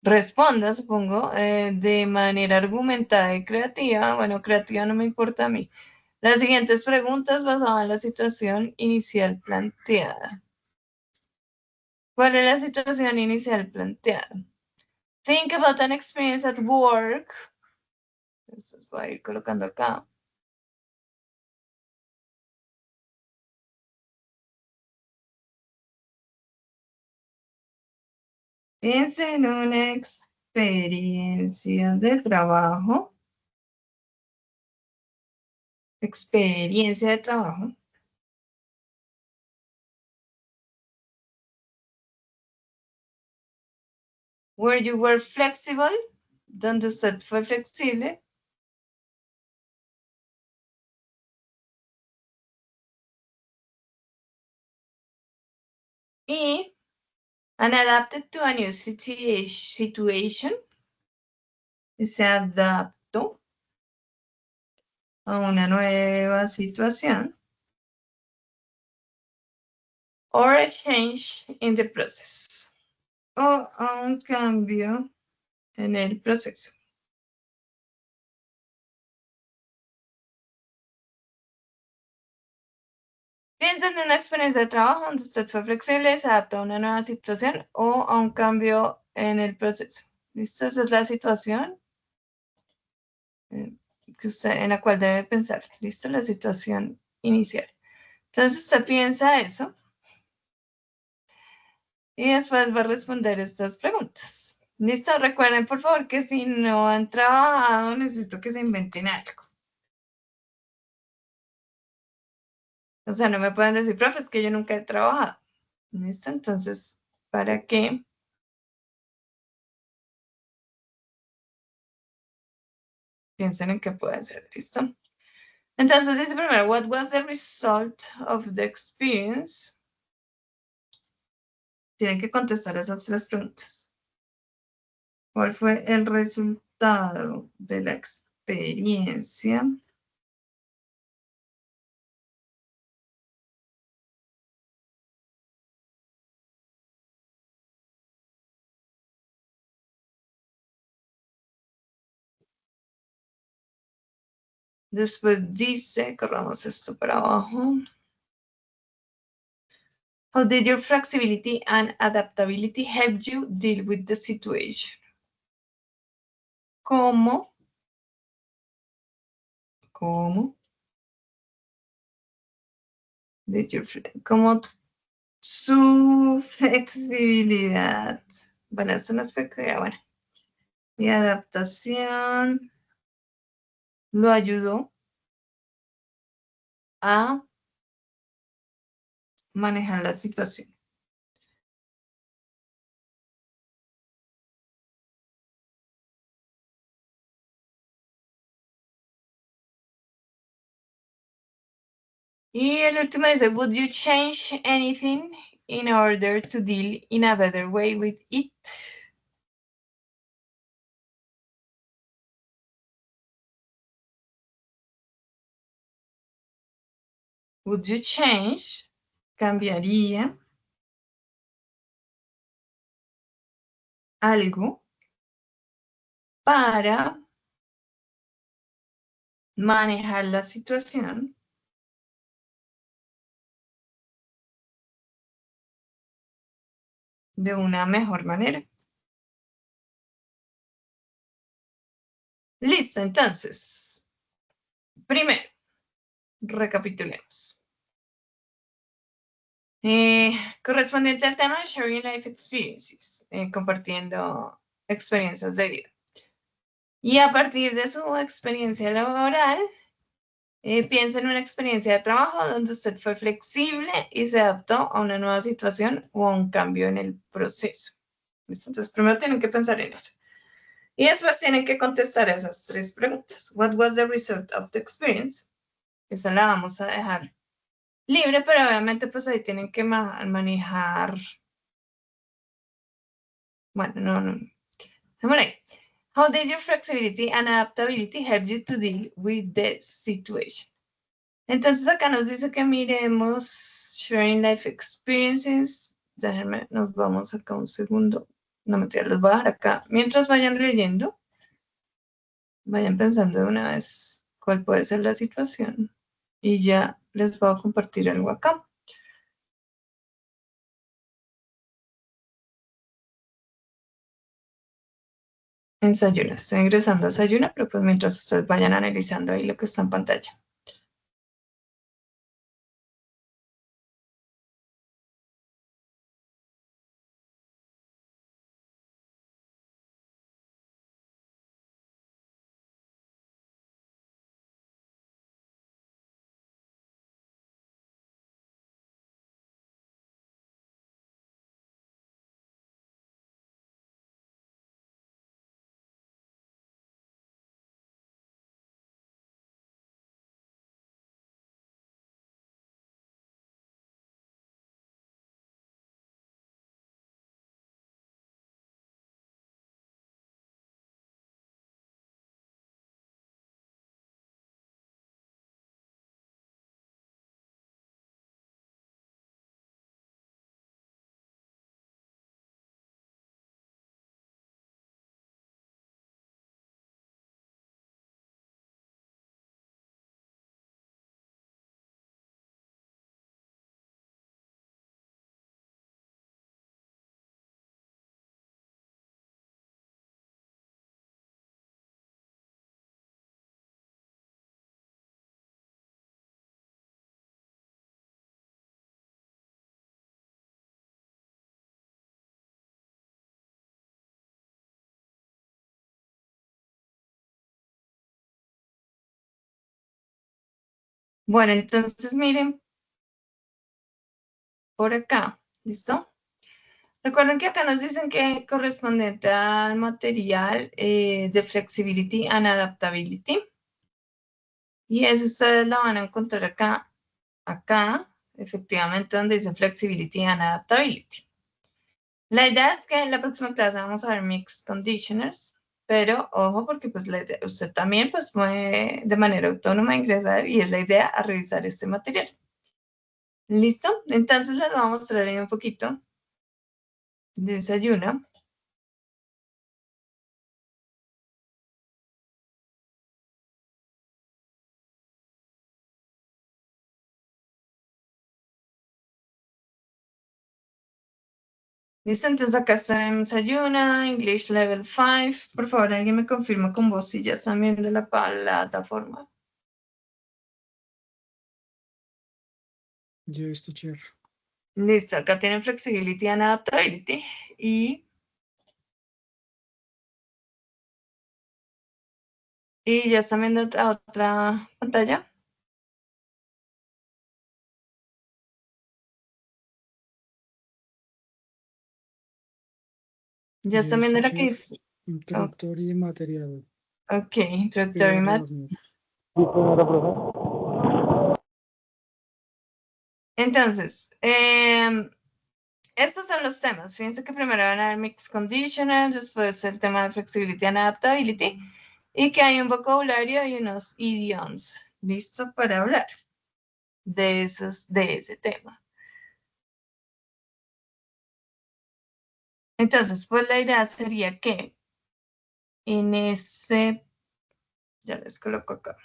Responda, supongo, de manera argumentada y creativa. Bueno, creativa no me importa a mí. Las siguientes preguntas basadas en la situación inicial planteada. ¿Cuál es la situación inicial planteada? Think about an experience at work. Entonces voy a ir colocando acá. Piensa en una experiencia de trabajo. Experiencia de trabajo. Where you were flexible. Donde usted fue flexible. Y and adapted to a new situation. Se adaptó a una nueva situación. Or a change in the process. O a un cambio en el proceso. Piensa en una experiencia de trabajo donde usted fue flexible, se adaptó a una nueva situación o a un cambio en el proceso. ¿Listo? Esa es la situación que usted, en la cual debe pensar. ¿Listo? La situación inicial. Entonces usted piensa eso y después va a responder estas preguntas. ¿Listo? Recuerden, por favor, que si no han trabajado, necesito que se inventen algo. O sea, no me pueden decir, profe, es que yo nunca he trabajado. ¿Listo? Entonces, ¿para qué? Piensen en qué pueden ser. ¿Listo? Entonces dice primero, what was the result of the experience? Tienen que contestar esas tres preguntas. ¿Cuál fue el resultado de la experiencia? Después dice, corramos esto para abajo. How did your flexibility and adaptability help you deal with the situation? ¿Cómo como su flexibilidad, bueno, esto no es flexibilidad, bueno, mi adaptación lo ayudó a manejar la situación. Y el último dice, would you change anything in order to deal in a better way with it? Would you change? Cambiaría algo para manejar la situación de una mejor manera. Listo, entonces, primero, recapitulemos. Correspondiente al tema Sharing Life Experiences, compartiendo experiencias de vida. Y a partir de su experiencia laboral, piensa en una experiencia de trabajo donde usted fue flexible y se adaptó a una nueva situación o a un cambio en el proceso. ¿Listo? Entonces, primero tienen que pensar en eso. Y después tienen que contestar esas 3 preguntas. What was the result of the experience? Esa la vamos a dejar libre, pero obviamente pues ahí tienen que manejar. Bueno, no. Déjame ahí. How did your flexibility and adaptability help you to deal with the situation? Entonces acá nos dice que miremos sharing life experiences. Déjenme, nos vamos acá un segundo. No mentira, los voy a dejar acá. Mientras vayan leyendo, vayan pensando de una vez cuál puede ser la situación. Y ya les voy a compartir algo acá. En Sayuna, estoy ingresando a Sayuna, pero pues mientras ustedes vayan analizando ahí lo que está en pantalla. Bueno, entonces miren por acá, ¿listo? Recuerden que acá nos dicen que correspondiente al material de Flexibility and Adaptability. Y eso ustedes lo van a encontrar acá, efectivamente, donde dice Flexibility and Adaptability. La idea es que en la próxima clase vamos a ver Mixed Conditioners, pero ojo porque pues usted también pues puede de manera autónoma ingresar y es la idea a revisar este material. ¿Listo? Entonces les voy a mostrar ahí un poquito de Sayuna. ¿Listo? Entonces acá está en Sayuna, English Level 5. Por favor, alguien me confirma con voz si ya están viendo la plataforma. Yo estoy chair. Listo, acá tienen Flexibility and Adaptability. Y ya están viendo otra pantalla. Ya están viendo la que es. Introductory material. Ok, introductory math. Entonces, estos son los temas. Fíjense que primero van a ver Mixed Conditionals, después el tema de Flexibility and Adaptability, y que hay un vocabulario y unos idioms listos para hablar de ese tema. Entonces, pues la idea sería que en ese, ya les coloco acá.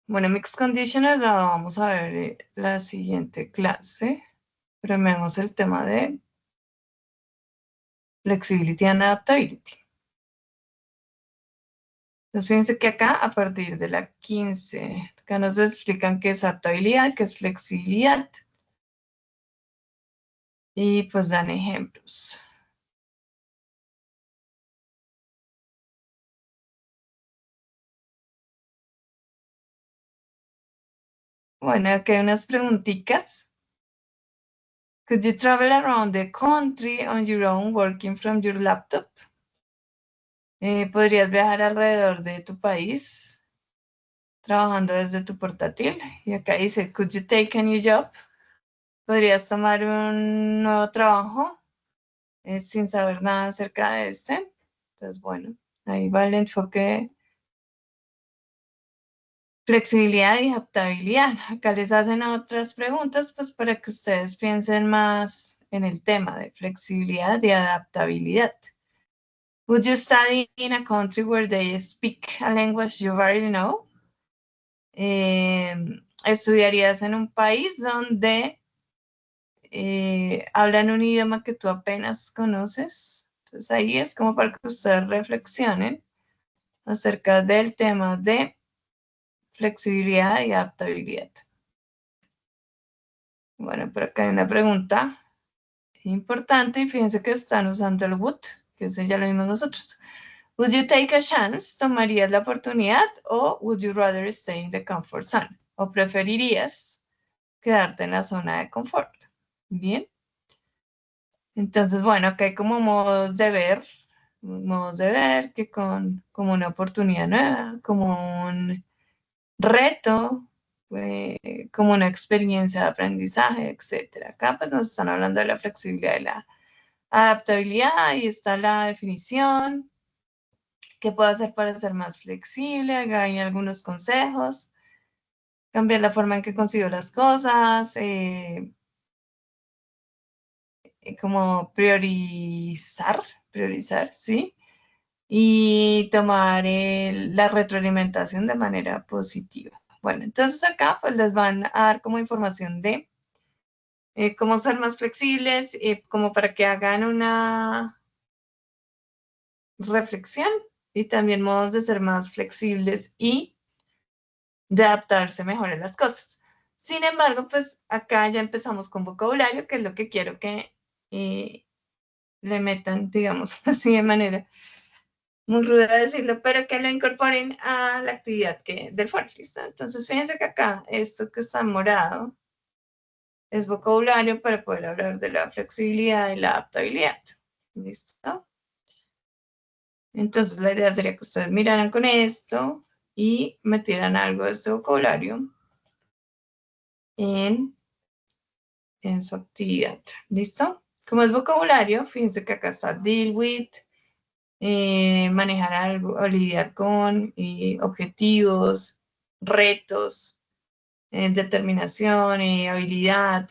Bueno, Mixed Conditional la vamos a ver en la siguiente clase. Pero vemos el tema de Flexibility and Adaptability. Entonces, fíjense que acá, a partir de la 15, acá nos explican qué es adaptabilidad, qué es flexibilidad. Y pues dan ejemplos. Bueno, aquí hay unas preguntitas. Could you travel around the country on your own working from your laptop? ¿Podrías viajar alrededor de tu país trabajando desde tu portátil? Y acá dice, could you take a new job? ¿Podrías tomar un nuevo trabajo sin saber nada acerca de este? Entonces, bueno, ahí va el enfoque. Flexibilidad y adaptabilidad. Acá les hacen otras preguntas, pues para que ustedes piensen más en el tema de flexibilidad y adaptabilidad. Would you study in a country where they speak a language you already know? ¿Estudiarías en un país donde hablan un idioma que tú apenas conoces? Entonces ahí es como para que ustedes reflexionen acerca del tema de flexibilidad y adaptabilidad. Bueno, por acá hay una pregunta importante y fíjense que están usando el would, que ese ya lo vimos nosotros. Would you take a chance? ¿Tomarías la oportunidad? O would you rather stay in the comfort zone? ¿O preferirías quedarte en la zona de confort? Bien. Entonces, bueno, acá hay como modos de ver que como una oportunidad nueva, como un reto, como una experiencia de aprendizaje, etc. Acá pues nos están hablando de la flexibilidad y la adaptabilidad. Ahí está la definición. ¿Qué puedo hacer para ser más flexible? Acá hay algunos consejos. Cambiar la forma en que consigo las cosas. Como priorizar, ¿sí? Y tomar la retroalimentación de manera positiva. Bueno, entonces acá pues les van a dar como información de cómo ser más flexibles, como para que hagan una reflexión y también modos de ser más flexibles y de adaptarse mejor a las cosas. Sin embargo, pues acá ya empezamos con vocabulario, que es lo que quiero que le metan, digamos así de manera muy ruda decirlo, pero que lo incorporen a la actividad del foro, ¿listo? Entonces, fíjense que acá, esto que está en morado, es vocabulario para poder hablar de la flexibilidad y la adaptabilidad, ¿listo? Entonces, la idea sería que ustedes miraran con esto y metieran algo de este vocabulario en su actividad, ¿listo? Como es vocabulario, fíjense que acá está deal with, manejar algo o lidiar con objetivos, retos, determinación, habilidad,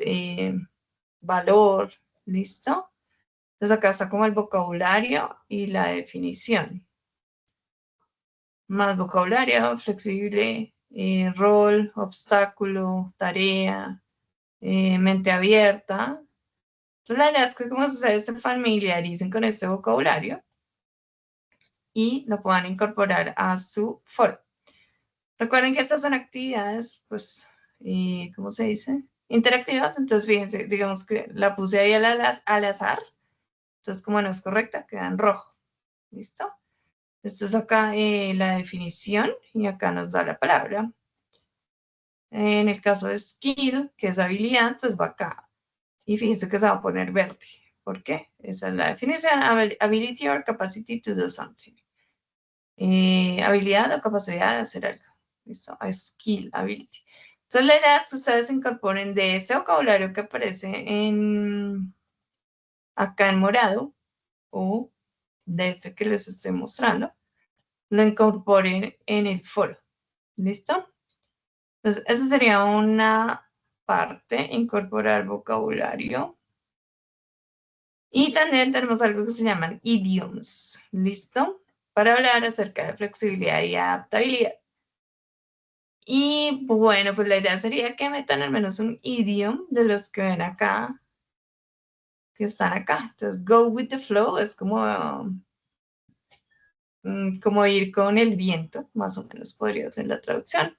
valor, ¿listo? Entonces acá está como el vocabulario y la definición. Más vocabulario, flexible, rol, obstáculo, tarea, mente abierta. Entonces la idea es que como ustedes se familiaricen con este vocabulario y lo puedan incorporar a su foro. Recuerden que estas son actividades, pues, ¿cómo se dice? Interactivas. Entonces, fíjense, digamos que la puse ahí al azar. Entonces, como no es correcta, queda en rojo. ¿Listo? Esto es acá la definición y acá nos da la palabra. En el caso de skill, que es habilidad, pues va acá. Y fíjense que se va a poner verde. ¿Por qué? Esa es la definición. Ability or capacity to do something. Habilidad o capacidad de hacer algo. ¿Listo? Skill, ability. Entonces, la idea es que ustedes incorporen de ese vocabulario que aparece acá en morado o de este que les estoy mostrando, lo incorporen en el foro. ¿Listo? Entonces, esa sería una parte, incorporar vocabulario. Y también tenemos algo que se llaman idioms. ¿Listo? Para hablar acerca de flexibilidad y adaptabilidad. Y bueno, pues la idea sería que metan al menos un idioma de los que ven acá, que están acá. Entonces, go with the flow es como ir con el viento, más o menos podría ser la traducción.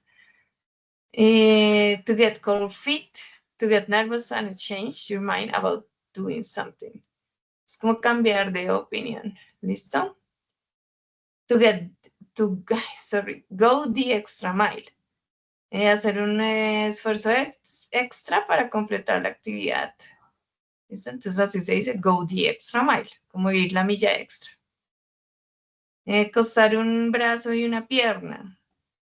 To get cold feet, to get nervous and change your mind about doing something. Es como cambiar de opinión. ¿Listo? Go the extra mile. Hacer un esfuerzo extra para completar la actividad. ¿Listo? Entonces así se dice go the extra mile, como ir la milla extra. Costar un brazo y una pierna.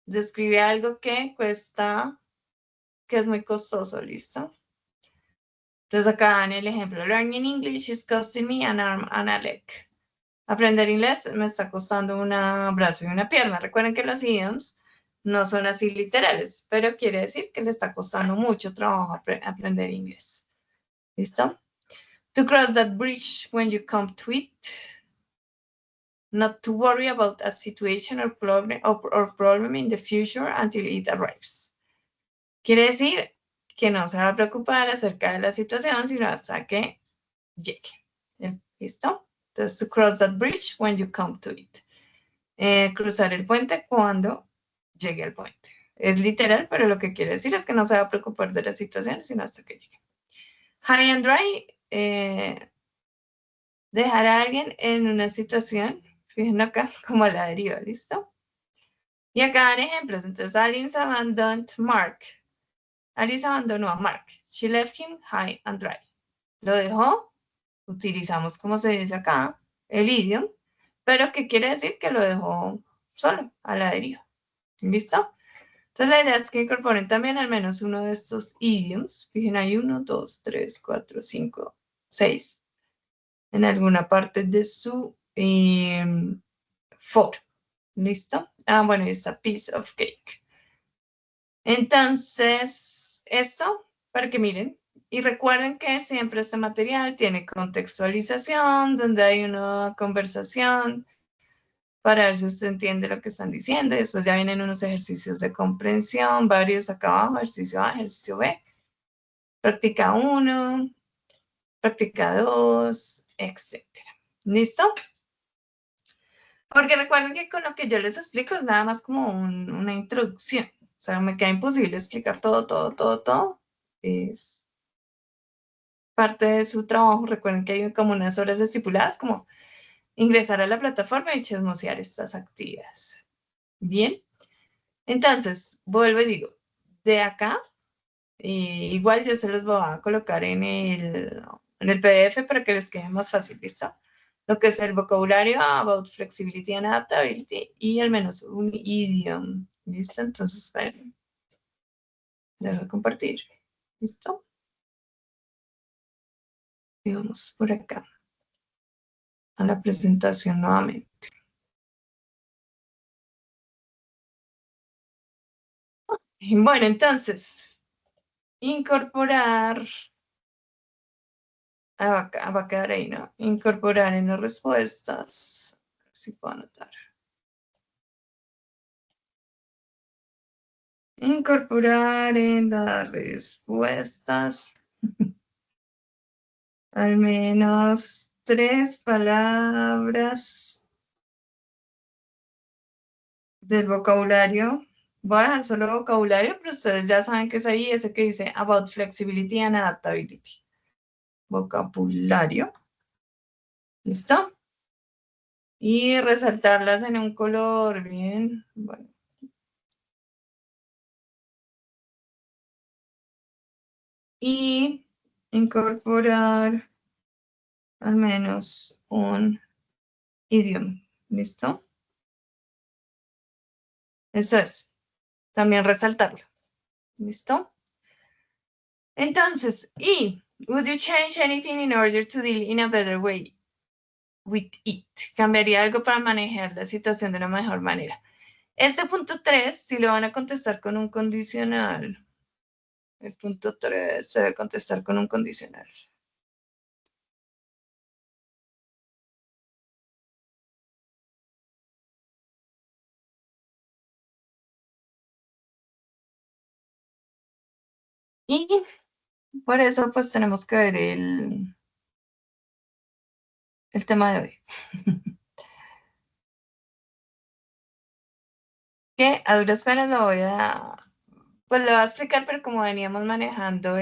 Describe algo que cuesta, que es muy costoso, ¿listo? Entonces acá en el ejemplo, learning English is costing me an arm and a leg. Aprender inglés me está costando un brazo y una pierna. Recuerden que los idioms no son así literales, pero quiere decir que le está costando mucho trabajo aprender inglés. ¿Listo? To cross that bridge when you come to it. Not to worry about a situation or problem in the future until it arrives. Quiere decir que no se va a preocupar acerca de la situación, sino hasta que llegue. ¿Listo? Entonces, to cross that bridge when you come to it. Cruzar el puente cuando llegue al puente. Es literal, pero lo que quiere decir es que no se va a preocupar de la situación, sino hasta que llegue. High and dry, dejar a alguien en una situación, fíjense acá, como a la deriva, ¿listo? Y acá en ejemplos, entonces Alice abandoned Mark. Alice abandonó a Mark. She left him high and dry. Lo dejó, utilizamos como se dice acá, el idiom, pero ¿qué quiere decir? Que lo dejó solo, a la deriva. ¿Listo? Entonces la idea es que incorporen también al menos uno de estos idioms. Fíjense, hay 1, 2, 3, 4, 5, 6. En alguna parte de su foro. ¿Listo? Bueno, y está piece of cake. Entonces, esto, para que miren, y recuerden que siempre este material tiene contextualización, donde hay una conversación, para ver si usted entiende lo que están diciendo. Después ya vienen unos ejercicios de comprensión, varios acá abajo, ejercicio A, ejercicio B. Práctica 1, práctica 2, etc. ¿Listo? Porque recuerden que con lo que yo les explico es nada más como una introducción. O sea, me queda imposible explicar todo. Es parte de su trabajo. Recuerden que hay como unas horas estipuladas, como ingresar a la plataforma y chismosear estas actividades. Bien. Entonces, vuelvo y digo, de acá, igual yo se los voy a colocar en el PDF para que les quede más fácil, ¿listo? Lo que es el vocabulario about flexibility and adaptability y al menos un idiom, ¿listo? Entonces, bueno, dejo compartir, ¿listo? Y vamos por acá a la presentación nuevamente. Bueno, entonces, incorporar, va a quedar ahí, ¿no? Incorporar en las respuestas, a ver si puedo anotar. Incorporar en las respuestas al menos 3 palabras del vocabulario. Voy a dejar solo vocabulario, pero ustedes ya saben que es ahí ese que dice about flexibility and adaptability. Vocabulario. ¿Listo? Y resaltarlas en un color bien, bueno. Y incorporar al menos un idioma. ¿Listo? Eso es. También resaltarlo. ¿Listo? Entonces, would you change anything in order to deal in a better way with it? ¿Cambiaría algo para manejar la situación de una mejor manera? Este punto 3, si lo van a contestar con un condicional. El punto 3 se debe contestar con un condicional. Y por eso, pues, tenemos que ver el tema de hoy. Que a duras penas lo voy a... Pues le voy a explicar, pero como veníamos manejando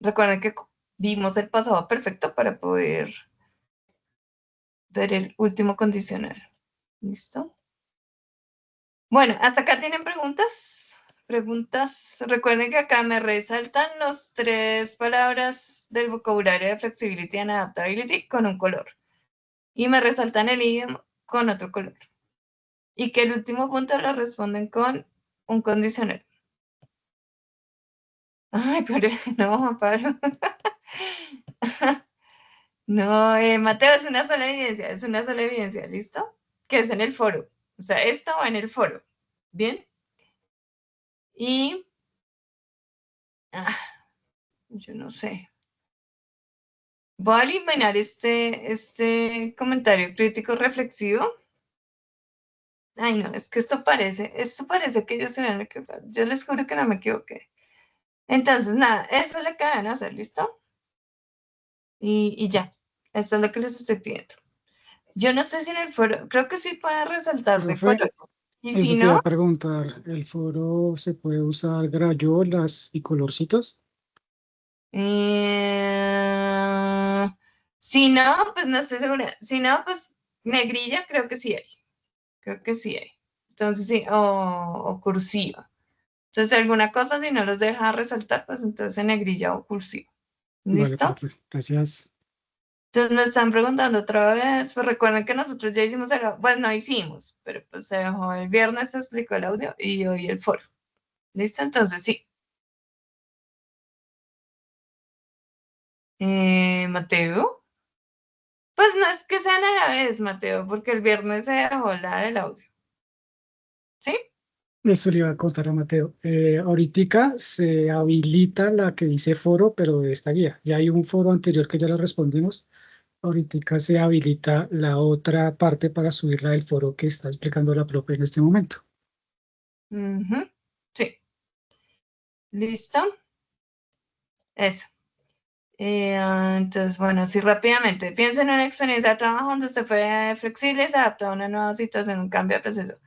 Recuerden que vimos el pasado perfecto para poder ver el último condicional. ¿Listo? Bueno, ¿hasta acá tienen preguntas? Preguntas. Recuerden que acá me resaltan las 3 palabras del vocabulario de flexibility and adaptability con un color. Y me resaltan el idioma con otro color. Y que el último punto lo responden con un condicional. Ay, pero no, Juan Pablo. No, Mateo, es una sola evidencia, ¿listo? Que es en el foro. O sea, esto va en el foro. ¿Bien? Y, yo no sé. Voy a eliminar este comentario crítico reflexivo. Ay, no, es que esto parece que ellos se van a equivocar. Yo les juro que no me equivoqué. Entonces, nada, eso es lo que van a hacer, ¿listo? Y ya, esto es lo que les estoy pidiendo. Yo no sé si en el foro, creo que sí pueden resaltar de Profe, color. Y eso si te iba no, a preguntar, ¿el foro se puede usar grayolas y colorcitos? si no, pues no estoy segura. Si no, pues negrilla creo que sí hay. Creo que sí hay. Entonces sí, o cursiva. Entonces alguna cosa, si no los deja resaltar, pues entonces en negrilla o cursiva. Vale, ¿Listo? profe, gracias. Entonces me están preguntando otra vez, pues recuerden que nosotros ya hicimos el, bueno, no hicimos, pero pues se dejó el viernes, se explicó el audio y hoy el foro. ¿Listo? Entonces sí. Mateo. Pues no es que sean a la vez, Mateo, porque el viernes se dejó la del audio. ¿Sí? Eso le iba a contar a Mateo. Ahoritica se habilita la que dice foro, pero de esta guía. Ya hay un foro anterior que ya lo respondimos. Ahoritica se habilita la otra parte para subirla del foro que está explicando la profe en este momento. Sí. ¿Listo? Eso. Entonces, bueno, así rápidamente. Piensa en una experiencia de trabajo donde usted fue flexible y se adaptó a una nueva situación, un cambio de proceso.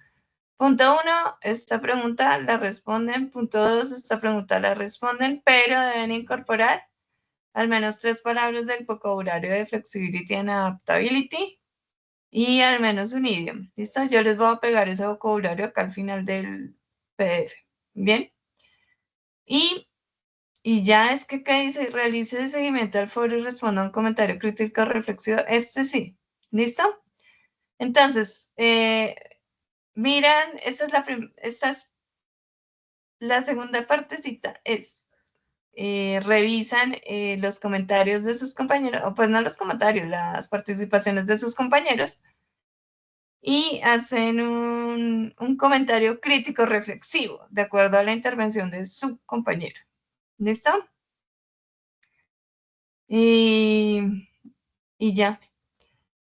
Punto 1, esta pregunta la responden. Punto 2, esta pregunta la responden, pero deben incorporar al menos 3 palabras del vocabulario de flexibility and adaptability y al menos un idioma. ¿Listo? Yo les voy a pegar ese vocabulario acá al final del PDF. ¿Bien? Y ya es que acá dice, realice el seguimiento al foro y responda a un comentario crítico reflexivo. Este sí. ¿Listo? Entonces, miran, esta es la segunda partecita, es revisan los comentarios de sus compañeros, o pues no los comentarios, las participaciones de sus compañeros y hacen un comentario crítico reflexivo de acuerdo a la intervención de su compañero. ¿Listo? Y ya.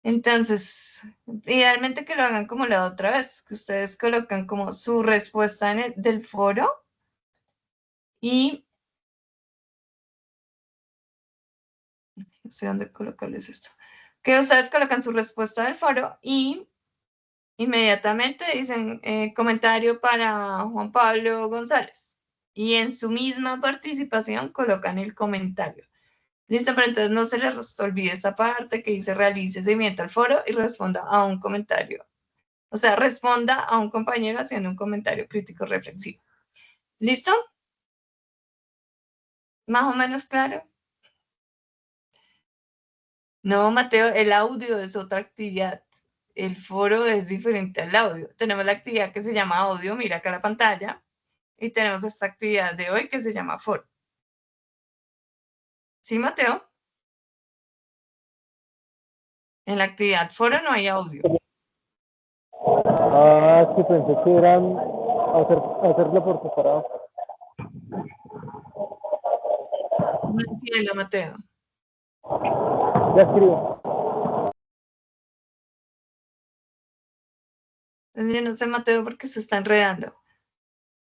Entonces, idealmente que lo hagan como la otra vez, que ustedes colocan como su respuesta del foro y no sé dónde colocarles esto. Que ustedes colocan su respuesta del foro y inmediatamente dicen comentario para Juan Pablo González. Y en su misma participación colocan el comentario. Listo, pero entonces no se les olvide esta parte que dice realice seguimiento al foro y responda a un comentario. O sea, responda a un compañero haciendo un comentario crítico reflexivo. ¿Listo? ¿Más o menos claro? No, Mateo, el audio es otra actividad. El foro es diferente al audio. Tenemos la actividad que se llama audio, mira acá la pantalla, y tenemos esta actividad de hoy que se llama foro. ¿Sí, Mateo? En la actividad foro no hay audio. Ah, sí, pensé que eran hacerlo por separado. No entiendo, Mateo. Ya escribo. Yo no sé, Mateo, porque se está enredando.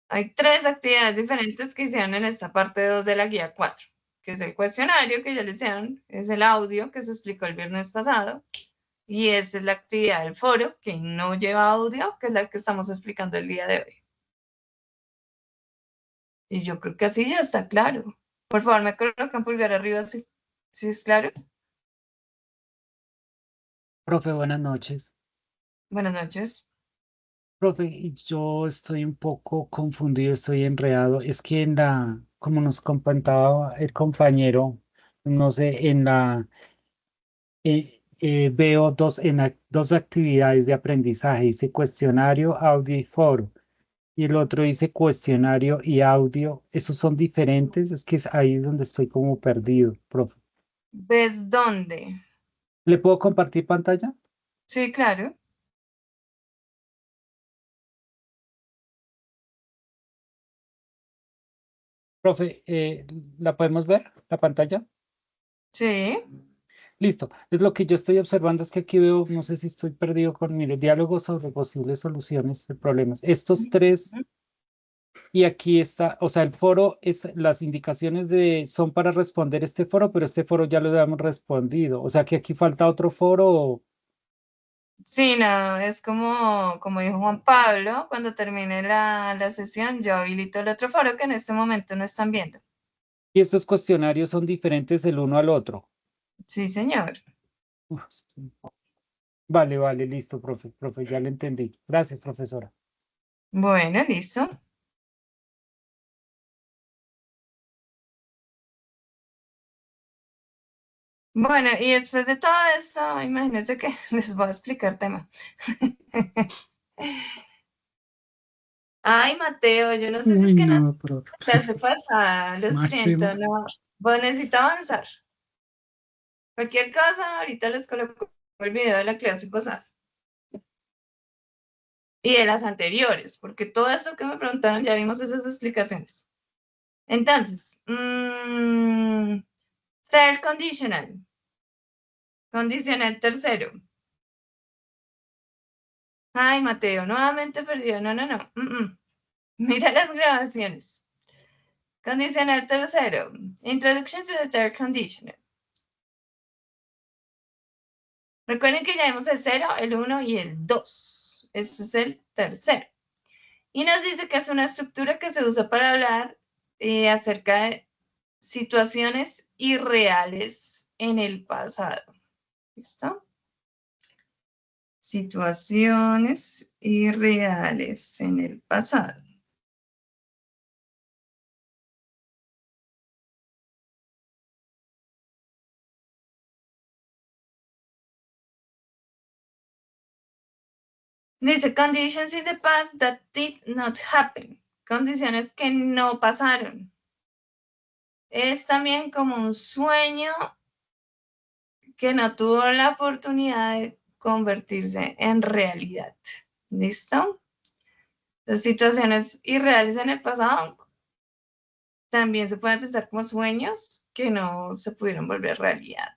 Hay 3 actividades diferentes que hicieron en esta parte 2 de la guía 4, que es el cuestionario que ya le hicieron, es el audio que se explicó el viernes pasado, y esa es la actividad del foro, que no lleva audio, que es la que estamos explicando el día de hoy. Y yo creo que así ya está claro. Por favor, me colocan pulgar arriba, ¿sí es claro? Profe, buenas noches. Buenas noches. Profe, yo estoy un poco confundido, estoy enredado. Es que como nos comentaba el compañero, no sé, veo dos actividades de aprendizaje. Dice cuestionario, audio y foro. Y el otro dice cuestionario y audio. ¿Esos son diferentes? Es que ahí es donde estoy como perdido, profe. ¿Ves dónde? ¿Le puedo compartir pantalla? Sí, claro. Profe, ¿la podemos ver, la pantalla? Sí. Listo. Es lo que yo estoy observando, es que aquí veo, no sé si estoy perdido con, mire, diálogos sobre posibles soluciones de problemas. Estos tres, y aquí está, o sea, el foro, las indicaciones son para responder este foro, pero este foro ya lo habíamos respondido. O sea, que aquí falta otro foro. Sí, no, es como dijo Juan Pablo, cuando termine la sesión, yo habilito el otro foro que en este momento no están viendo. Y estos cuestionarios son diferentes el uno al otro. Sí, señor. Uf, sí. Vale, vale, listo, profe, ya lo entendí. Gracias, profesora. Bueno, listo. Bueno, y después de todo esto, imagínense que les voy a explicar tema. Ay, Mateo, yo no sé si es Uy, que no no, profe. te hace pasar, lo Más siento, tema. no. Vos necesitas avanzar. Cualquier cosa, ahorita les coloco el video de la clase pasada. Y de las anteriores, porque todo esto que me preguntaron ya vimos esas explicaciones. Entonces, third conditional. Condicional tercero. Ay, Mateo, nuevamente perdido. No, no, no. Mira las grabaciones. Condicional tercero. Introduction to the third conditional. Recuerden que ya vimos el 0, el 1 y el 2. Ese es el tercero. Y nos dice que es una estructura que se usa para hablar acerca de situaciones irreales en el pasado. ¿Listo? Situaciones irreales en el pasado. Dice, conditions in the past that did not happen. Condiciones que no pasaron. Es también como un sueño que no tuvo la oportunidad de convertirse en realidad. ¿Listo? Las situaciones irreales en el pasado también se pueden pensar como sueños que no se pudieron volver realidad.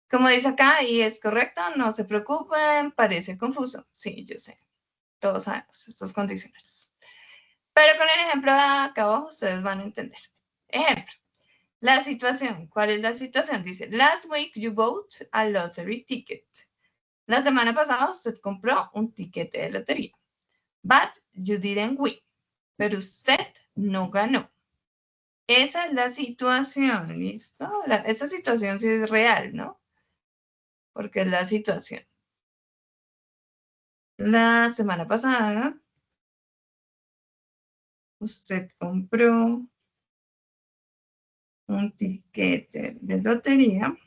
Como dice acá, y es correcto, no se preocupen, parece confuso. Sí, yo sé, todos sabemos estos condicionales. Pero con el ejemplo de acá abajo ustedes van a entender. Ejemplo, la situación. ¿Cuál es la situación? Dice, last week you bought a lottery ticket. La semana pasada usted compró un tiquete de lotería. But you didn't win. Pero usted no ganó. Esa es la situación, ¿listo? Esa situación sí es real, ¿no? Porque es la situación. La semana pasada, usted compró un tiquete de lotería,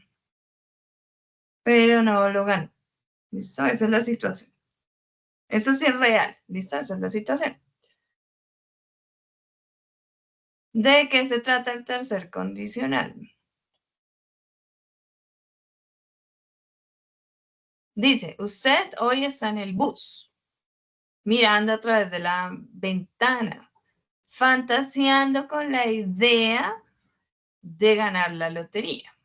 pero no lo ganó. ¿Listo? Esa es la situación. Eso sí es real. ¿Listo? Esa es la situación. ¿De qué se trata el tercer condicional? Dice, usted hoy está en el bus, mirando a través de la ventana, fantaseando con la idea de ganar la lotería.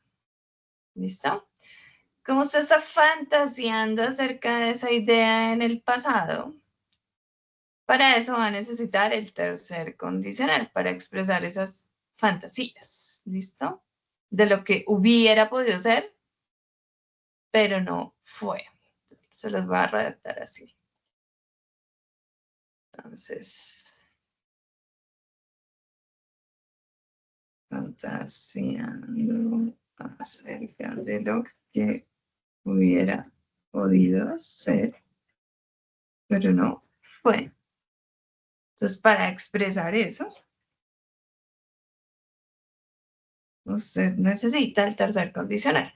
¿Listo? Como usted está fantaseando acerca de esa idea en el pasado, para eso va a necesitar el tercer condicional para expresar esas fantasías. ¿Listo? De lo que hubiera podido ser, pero no fue. Se los voy a redactar así. Entonces, fantaseando acerca de lo que hubiera podido ser, pero no fue. Entonces, para expresar eso, usted necesita el tercer condicional.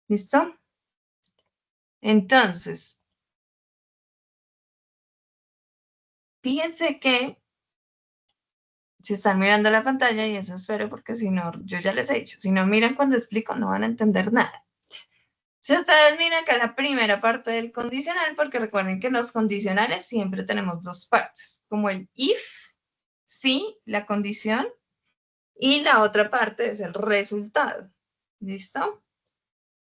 ¿Listo? Entonces, fíjense que si están mirando la pantalla, y eso espero porque si no, yo ya les he dicho, si no miran cuando explico, no van a entender nada. Si ustedes miran acá la primera parte del condicional, porque recuerden que en los condicionales siempre tenemos dos partes, como el if, sí, la condición, y la otra parte es el resultado. ¿Listo?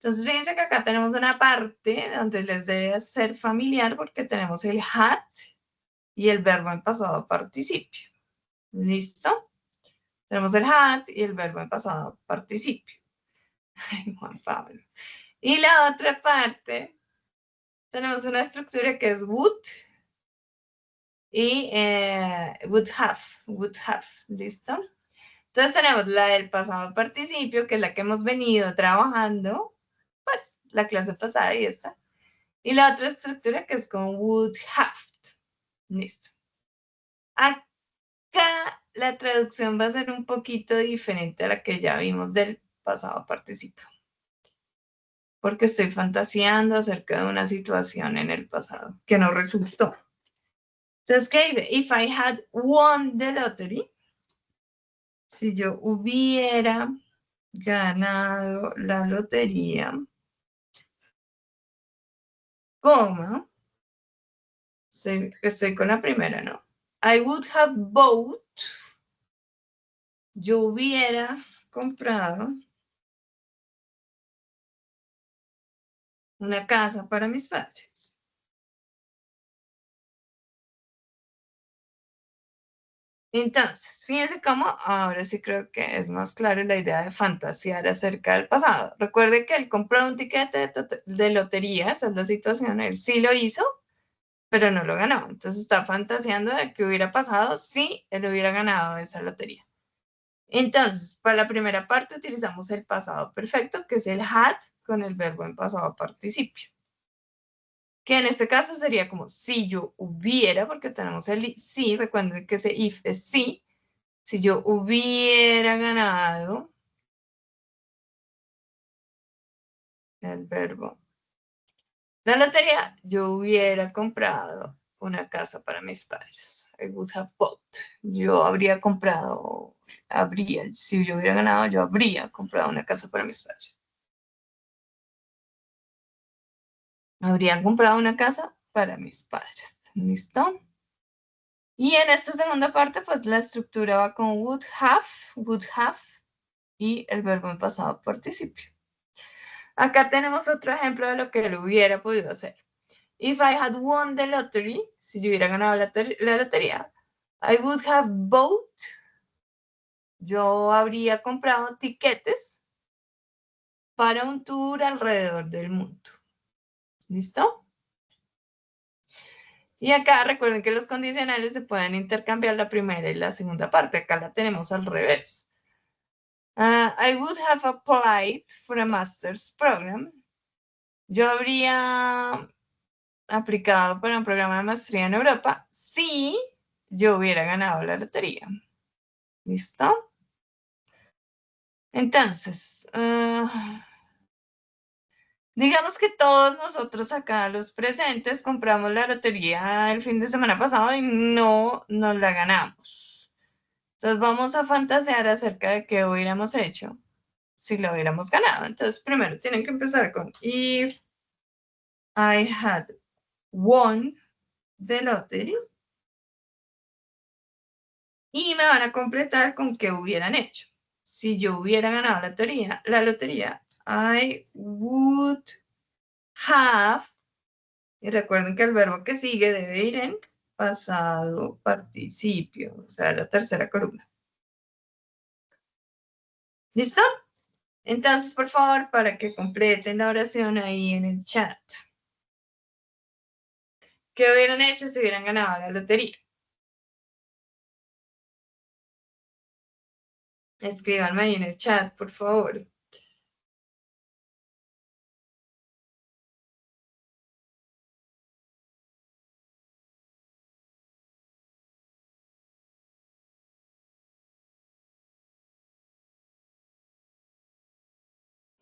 Entonces, fíjense que acá tenemos una parte donde les debe ser familiar porque tenemos el had y el verbo en pasado participio. ¿Listo? Tenemos el had y el verbo en pasado participio. Ay, Juan Pablo. Y la otra parte, tenemos una estructura que es would y would have. ¿Listo? Entonces tenemos la del pasado participio, que es la que hemos venido trabajando, pues, la clase pasada y esta. Y la otra estructura que es con would have. Listo. Acá la traducción va a ser un poquito diferente a la que ya vimos del pasado participio. Porque estoy fantaseando acerca de una situación en el pasado que no resultó. Entonces, ¿qué dice? If I had won the lottery, si yo hubiera ganado la lotería, coma, estoy con la primera, ¿no? I would have bought, yo hubiera comprado una casa para mis padres. Entonces, fíjense cómo ahora sí creo que es más claro la idea de fantasear acerca del pasado. Recuerde que él compró un tiquete de lotería, esa es la situación, él sí lo hizo, pero no lo ganó. Entonces está fantaseando de qué hubiera pasado si él hubiera ganado esa lotería. Entonces, para la primera parte utilizamos el pasado perfecto, que es el had con el verbo en pasado participio. Que en este caso sería como si yo hubiera, porque tenemos el sí, recuerden que ese if es sí. Si yo hubiera ganado el verbo la lotería, yo hubiera comprado una casa para mis padres. I would have bought. Yo habría comprado, si yo hubiera ganado, yo habría comprado una casa para mis padres. Habría comprado una casa para mis padres. ¿Listo? Y en esta segunda parte, pues la estructura va con would have y el verbo en pasado participio. Acá tenemos otro ejemplo de lo que él hubiera podido hacer. If I had won the lottery, si yo hubiera ganado la lotería, I would have bought, yo habría comprado tiquetes para un tour alrededor del mundo. ¿Listo? Y acá recuerden que los condicionales se pueden intercambiar la primera y la segunda parte. Acá la tenemos al revés. I would have applied for a master's program. Yo habría aplicado para un programa de maestría en Europa si yo hubiera ganado la lotería. ¿Listo? Entonces, digamos que todos nosotros acá, los presentes, compramos la lotería el fin de semana pasado y no nos la ganamos. Entonces vamos a fantasear acerca de qué hubiéramos hecho si lo hubiéramos ganado. Entonces primero tienen que empezar con if I had won the lottery. Y me van a completar con qué hubieran hecho. Si yo hubiera ganado la lotería, I would have, y recuerden que el verbo que sigue debe ir en pasado participio, o sea, la tercera columna. ¿Listo? Entonces, por favor, para que completen la oración ahí en el chat. ¿Qué hubieran hecho si hubieran ganado la lotería? Escríbanme ahí en el chat, por favor.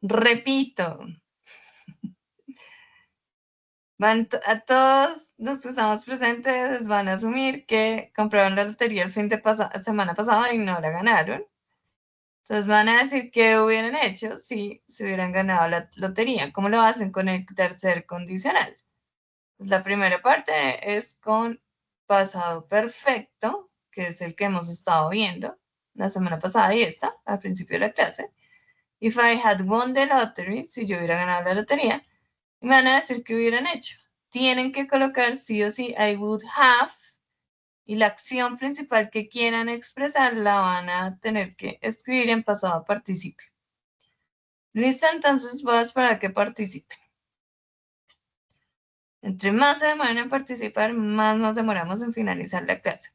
Repito, a todos los que estamos presentes van a asumir que compraron la lotería el fin de semana pasada y no la ganaron. Entonces van a decir qué hubieran hecho si se hubieran ganado la lotería. ¿Cómo lo hacen con el tercer condicional? La primera parte es con pasado perfecto, que es el que hemos estado viendo la semana pasada y esta, al principio de la clase. If I had won the lottery, si yo hubiera ganado la lotería, me van a decir qué hubieran hecho. Tienen que colocar sí o sí I would have, y la acción principal que quieran expresar la van a tener que escribir en pasado participio. ¿Listo? Entonces voy a esperar a que participen. Entre más se demoran en participar, más nos demoramos en finalizar la clase.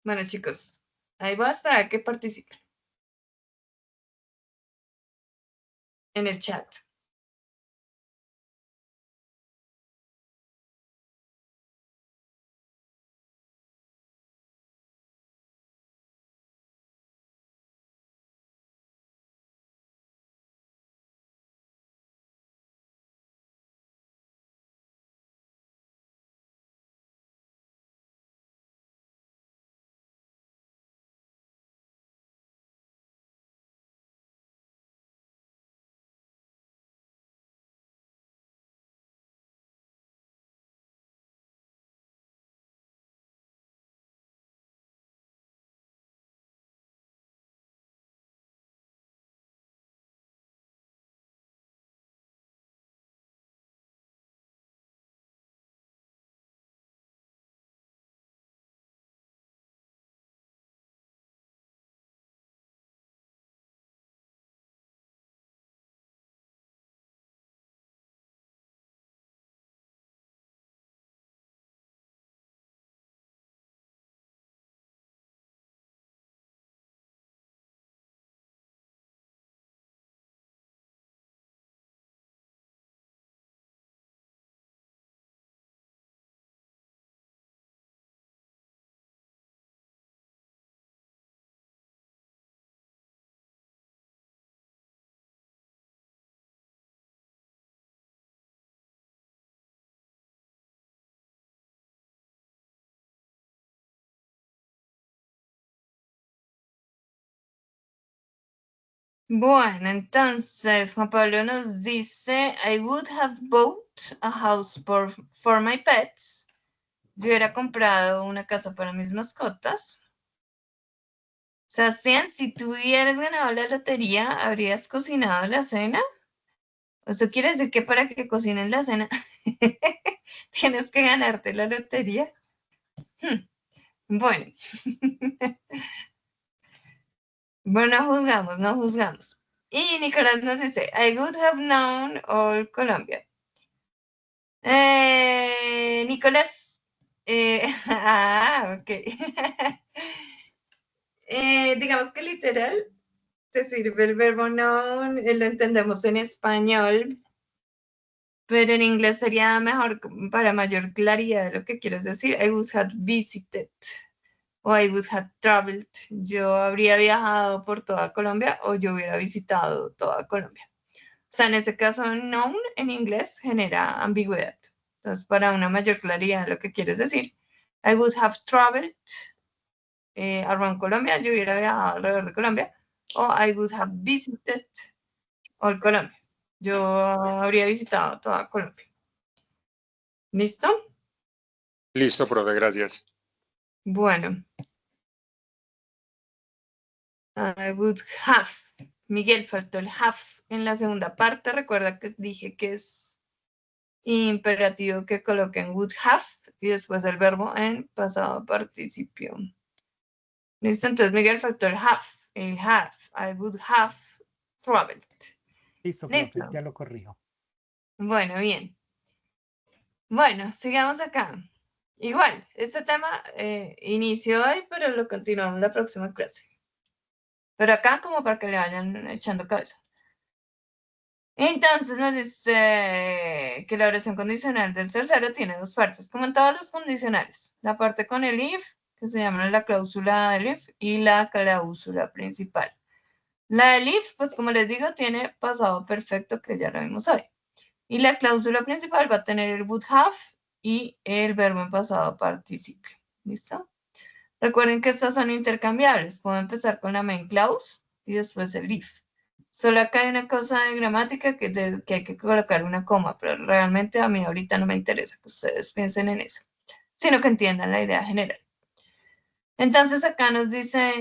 Bueno, chicos, ahí voy a esperar a que participen en el chat. Bueno, entonces Juan Pablo nos dice, I would have bought a house for my pets. Yo hubiera comprado una casa para mis mascotas. Sebastián, si tú hubieras ganado la lotería, ¿habrías cocinado la cena? ¿Eso quiere decir que para que cocinen la cena tienes que ganarte la lotería? Bueno. Bueno, no juzgamos, no juzgamos. Y Nicolás nos dice, I would have known all Colombia. Nicolás. Ok. Digamos que literal te sirve el verbo known, lo entendemos en español, pero en inglés sería mejor para mayor claridad de lo que quieres decir. I would have visited o I would have traveled. Yo habría viajado por toda Colombia o yo hubiera visitado toda Colombia. O sea, en ese caso, known en inglés genera ambigüedad. Entonces, para una mayor claridad de lo que quieres decir, I would have traveled around Colombia, yo hubiera viajado alrededor de Colombia, o I would have visited all Colombia. Yo habría visitado toda Colombia. ¿Listo? Listo, profe, gracias. Bueno. I would have. Miguel, faltó el have en la segunda parte. Recuerda que dije que es imperativo que coloquen would have y después el verbo en pasado participio. ¿Listo? Entonces Miguel faltó el have. El have. I would have traveled. Listo, profe, Listo. ya lo corrijo. Bueno, bien. Bueno, sigamos acá. Igual, este tema inició hoy, pero lo continuamos la próxima clase. Pero acá como para que le vayan echando cabeza. Entonces nos dice que la oración condicional del tercero tiene dos partes, como en todos los condicionales. La parte con el if, que se llama la cláusula del if, y la cláusula principal. La del if, pues como les digo, tiene pasado perfecto, que ya lo vimos hoy. Y la cláusula principal va a tener el would have y el verbo en pasado participio. ¿Listo? Recuerden que estas son intercambiables. Puedo empezar con la main clause y después el if. Solo acá hay una cosa de gramática que hay que colocar una coma, pero realmente a mí ahorita no me interesa que ustedes piensen en eso, sino que entiendan la idea general. Entonces acá nos dice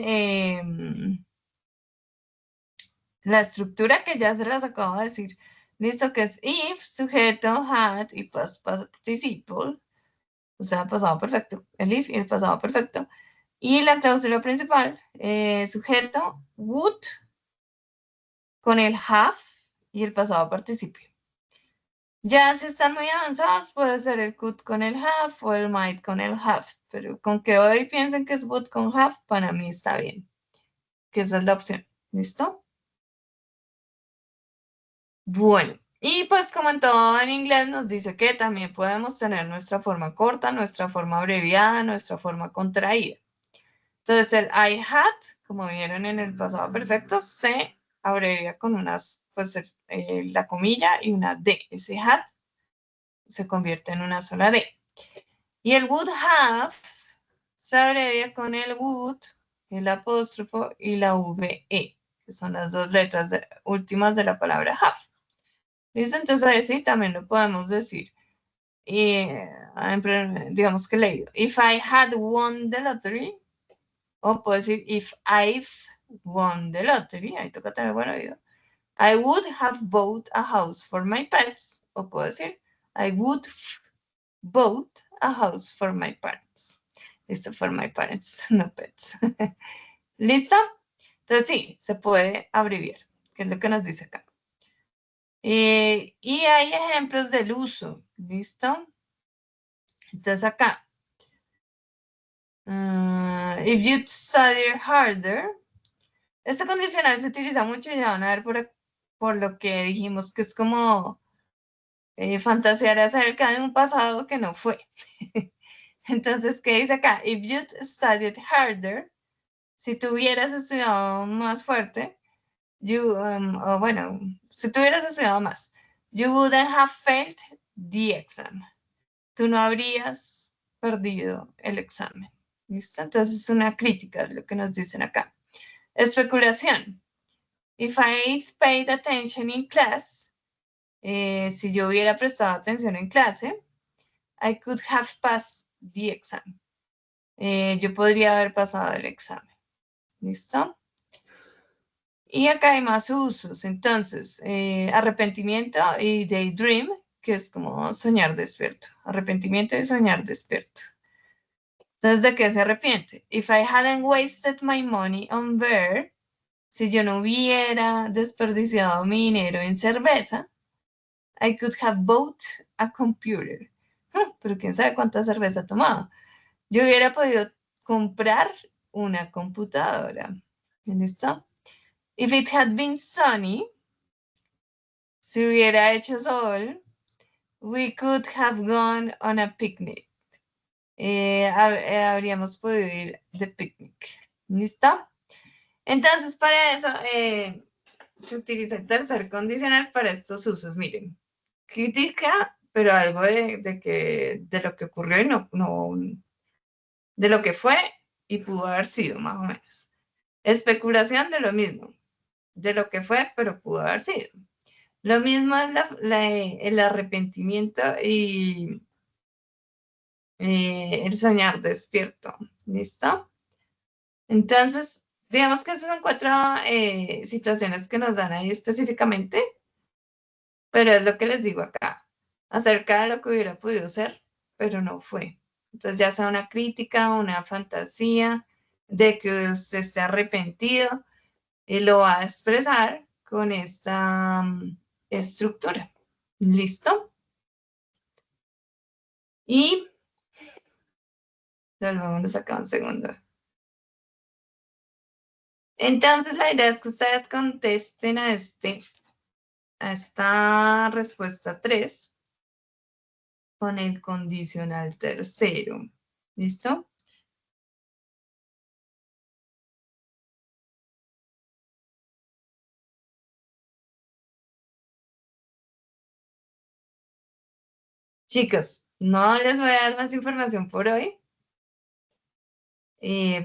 la estructura que ya se las acabo de decir. Listo, que es if, sujeto, had y past participle. O sea, pasado perfecto. El if y el pasado perfecto. Y la cláusula principal, sujeto, would, con el have y el pasado participio. Ya si están muy avanzados, puede ser el could con el have o el might con el have. Pero con que hoy piensen que es would con have, para mí está bien. Que esa es la opción. ¿Listo? Bueno, y pues como en todo en inglés nos dice que también podemos tener nuestra forma corta, nuestra forma abreviada, nuestra forma contraída. Entonces el I had, como vieron en el pasado perfecto, se abrevia con unas, pues la comilla y una D. Ese had se convierte en una sola D. Y el would have se abrevia con el would, el apóstrofo y la VE, que son las dos letras últimas de la palabra have. ¿Listo? Entonces ahí sí también lo podemos decir. Y digamos que leído. If I had won the lottery, o puedo decir if I've won the lottery, ahí toca tener buen oído. I would have bought a house for my pets, o puedo decir I would bought a house for my parents. Listo, for my parents, no pets. ¿Listo? Entonces sí, se puede abreviar, que es lo que nos dice acá. Y hay ejemplos del uso, ¿listo? Entonces acá, if you study harder, este condicional se utiliza mucho y ya van a ver por lo que dijimos que es como fantasear acerca de un pasado que no fue. Entonces, ¿qué dice acá? If you studied harder, si tú hubieras estudiado más fuerte, si tú hubieras estudiado más, you wouldn't have failed the exam. Tú no habrías perdido el examen. ¿Listo? Entonces es una crítica de lo que nos dicen acá. Especulación. If I paid attention in class, si yo hubiera prestado atención en clase, I could have passed the exam. Yo podría haber pasado el examen. ¿Listo? Y acá hay más usos. Entonces, arrepentimiento y daydream, que es como soñar despierto. Arrepentimiento y soñar despierto. Entonces, ¿de qué se arrepiente? If I hadn't wasted my money on beer, si yo no hubiera desperdiciado mi dinero en cerveza, I could have bought a computer. Pero quién sabe cuánta cerveza tomaba. Yo hubiera podido comprar una computadora. ¿Listo? If it had been sunny, si hubiera hecho sol, we could have gone on a picnic. Habríamos podido ir de picnic. ¿Listo? Entonces, para eso se utiliza el tercer condicional para estos usos. Miren, crítica, pero algo de lo que ocurrió y no de lo que fue y pudo haber sido, más o menos. Especulación de lo mismo, de lo que fue, pero pudo haber sido. Lo mismo es el arrepentimiento y el soñar despierto. ¿Listo? Entonces, digamos que esas son 4 situaciones que nos dan ahí específicamente, pero es lo que les digo acá, acerca de lo que hubiera podido ser, pero no fue. Entonces, ya sea una crítica, una fantasía, de que usted esté arrepentido y lo va a expresar con esta estructura. ¿Listo? Y volvamos acá un segundo. Entonces la idea es que ustedes contesten a esta respuesta 3 con el condicional tercero. ¿Listo? Chicos, no les voy a dar más información por hoy,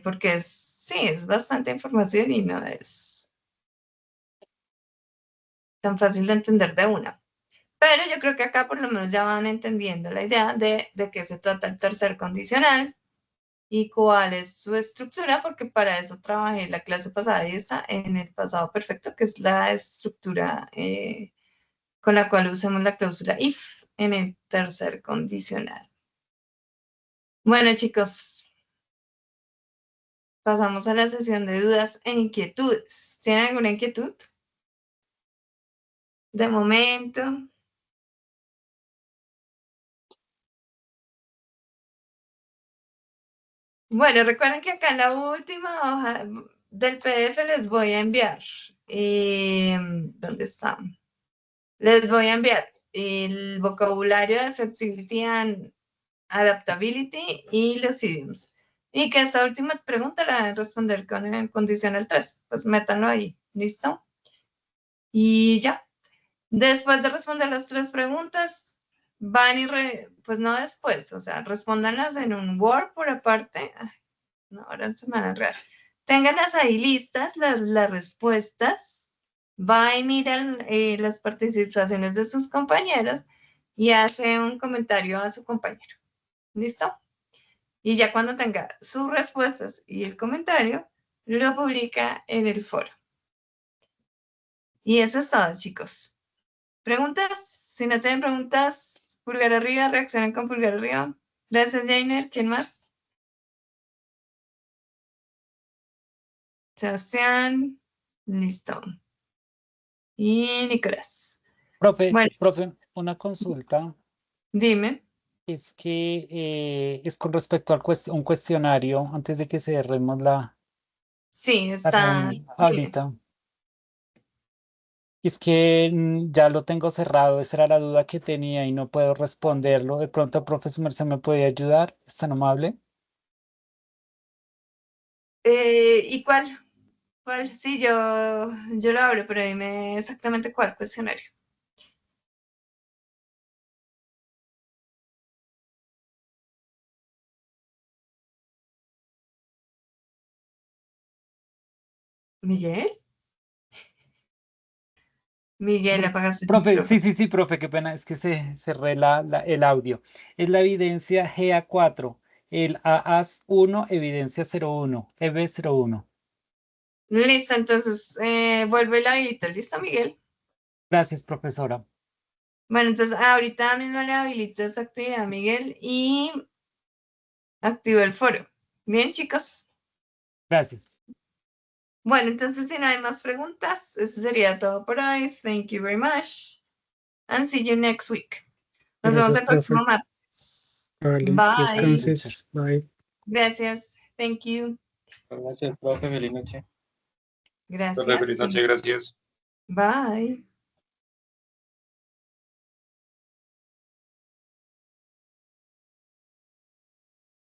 porque sí, es bastante información y no es tan fácil de entender de una. Pero yo creo que acá por lo menos ya van entendiendo la idea de qué se trata el tercer condicional y cuál es su estructura, porque para eso trabajé la clase pasada y está en el pasado perfecto, que es la estructura con la cual usamos la cláusula if en el tercer condicional. Bueno, chicos, pasamos a la sesión de dudas e inquietudes. ¿Tienen alguna inquietud? De momento. Bueno, recuerden que acá en la última hoja del PDF les voy a enviar. ¿Dónde está? Les voy a enviar el vocabulario de Flexibility and Adaptability y los idioms. Y que esta última pregunta la deben responder con el condicional 3. Pues métanlo ahí. ¿Listo? Y ya. Después de responder las 3 preguntas, van y pues no después, o sea, respóndanlas en un Word por aparte. Ay, no, ahora se me van a enredar. Ténganlas ahí listas, las respuestas. Va y miran las participaciones de sus compañeros y hace un comentario a su compañero. ¿Listo? Y ya cuando tenga sus respuestas y el comentario, lo publica en el foro. Y eso es todo, chicos. ¿Preguntas? Si no tienen preguntas, pulgar arriba, reaccionen con pulgar arriba. Gracias, Jainer. ¿Quién más? Sebastián. Listo. Y Nicolás. Profe, Bueno, profe, una consulta. dime. Es que es con respecto al un cuestionario, antes de que cerremos la Sí, está reunión ahorita. Es que ya lo tengo cerrado, esa era la duda que tenía y no puedo responderlo. De pronto, profesor Merced, ¿me puede ayudar? ¿Es tan amable? ¿Y cuál? ¿Cuál? Sí, yo lo abro, pero dime exactamente cuál cuestionario. ¿Miguel? Miguel, apagaste el Profe, micrófono. sí, profe, qué pena, es que se cerré el audio. Es la evidencia GA4, el AAS1, evidencia 01, EB01. Listo, entonces vuelve el habilito. ¿Listo, Miguel? Gracias, profesora. Bueno, entonces ahorita mismo le habilito esa actividad a Miguel y activo el foro. Bien, chicos. Gracias. Bueno, entonces si no hay más preguntas, eso sería todo por hoy. Thank you very much. And see you next week. Nos vemos Gracias, el próximo profe. martes. Vale, Bye. descanses. Bye. Gracias. Thank you. Gracias, profe. Feliz noche. Gracias. Feliz noche, gracias. Bye.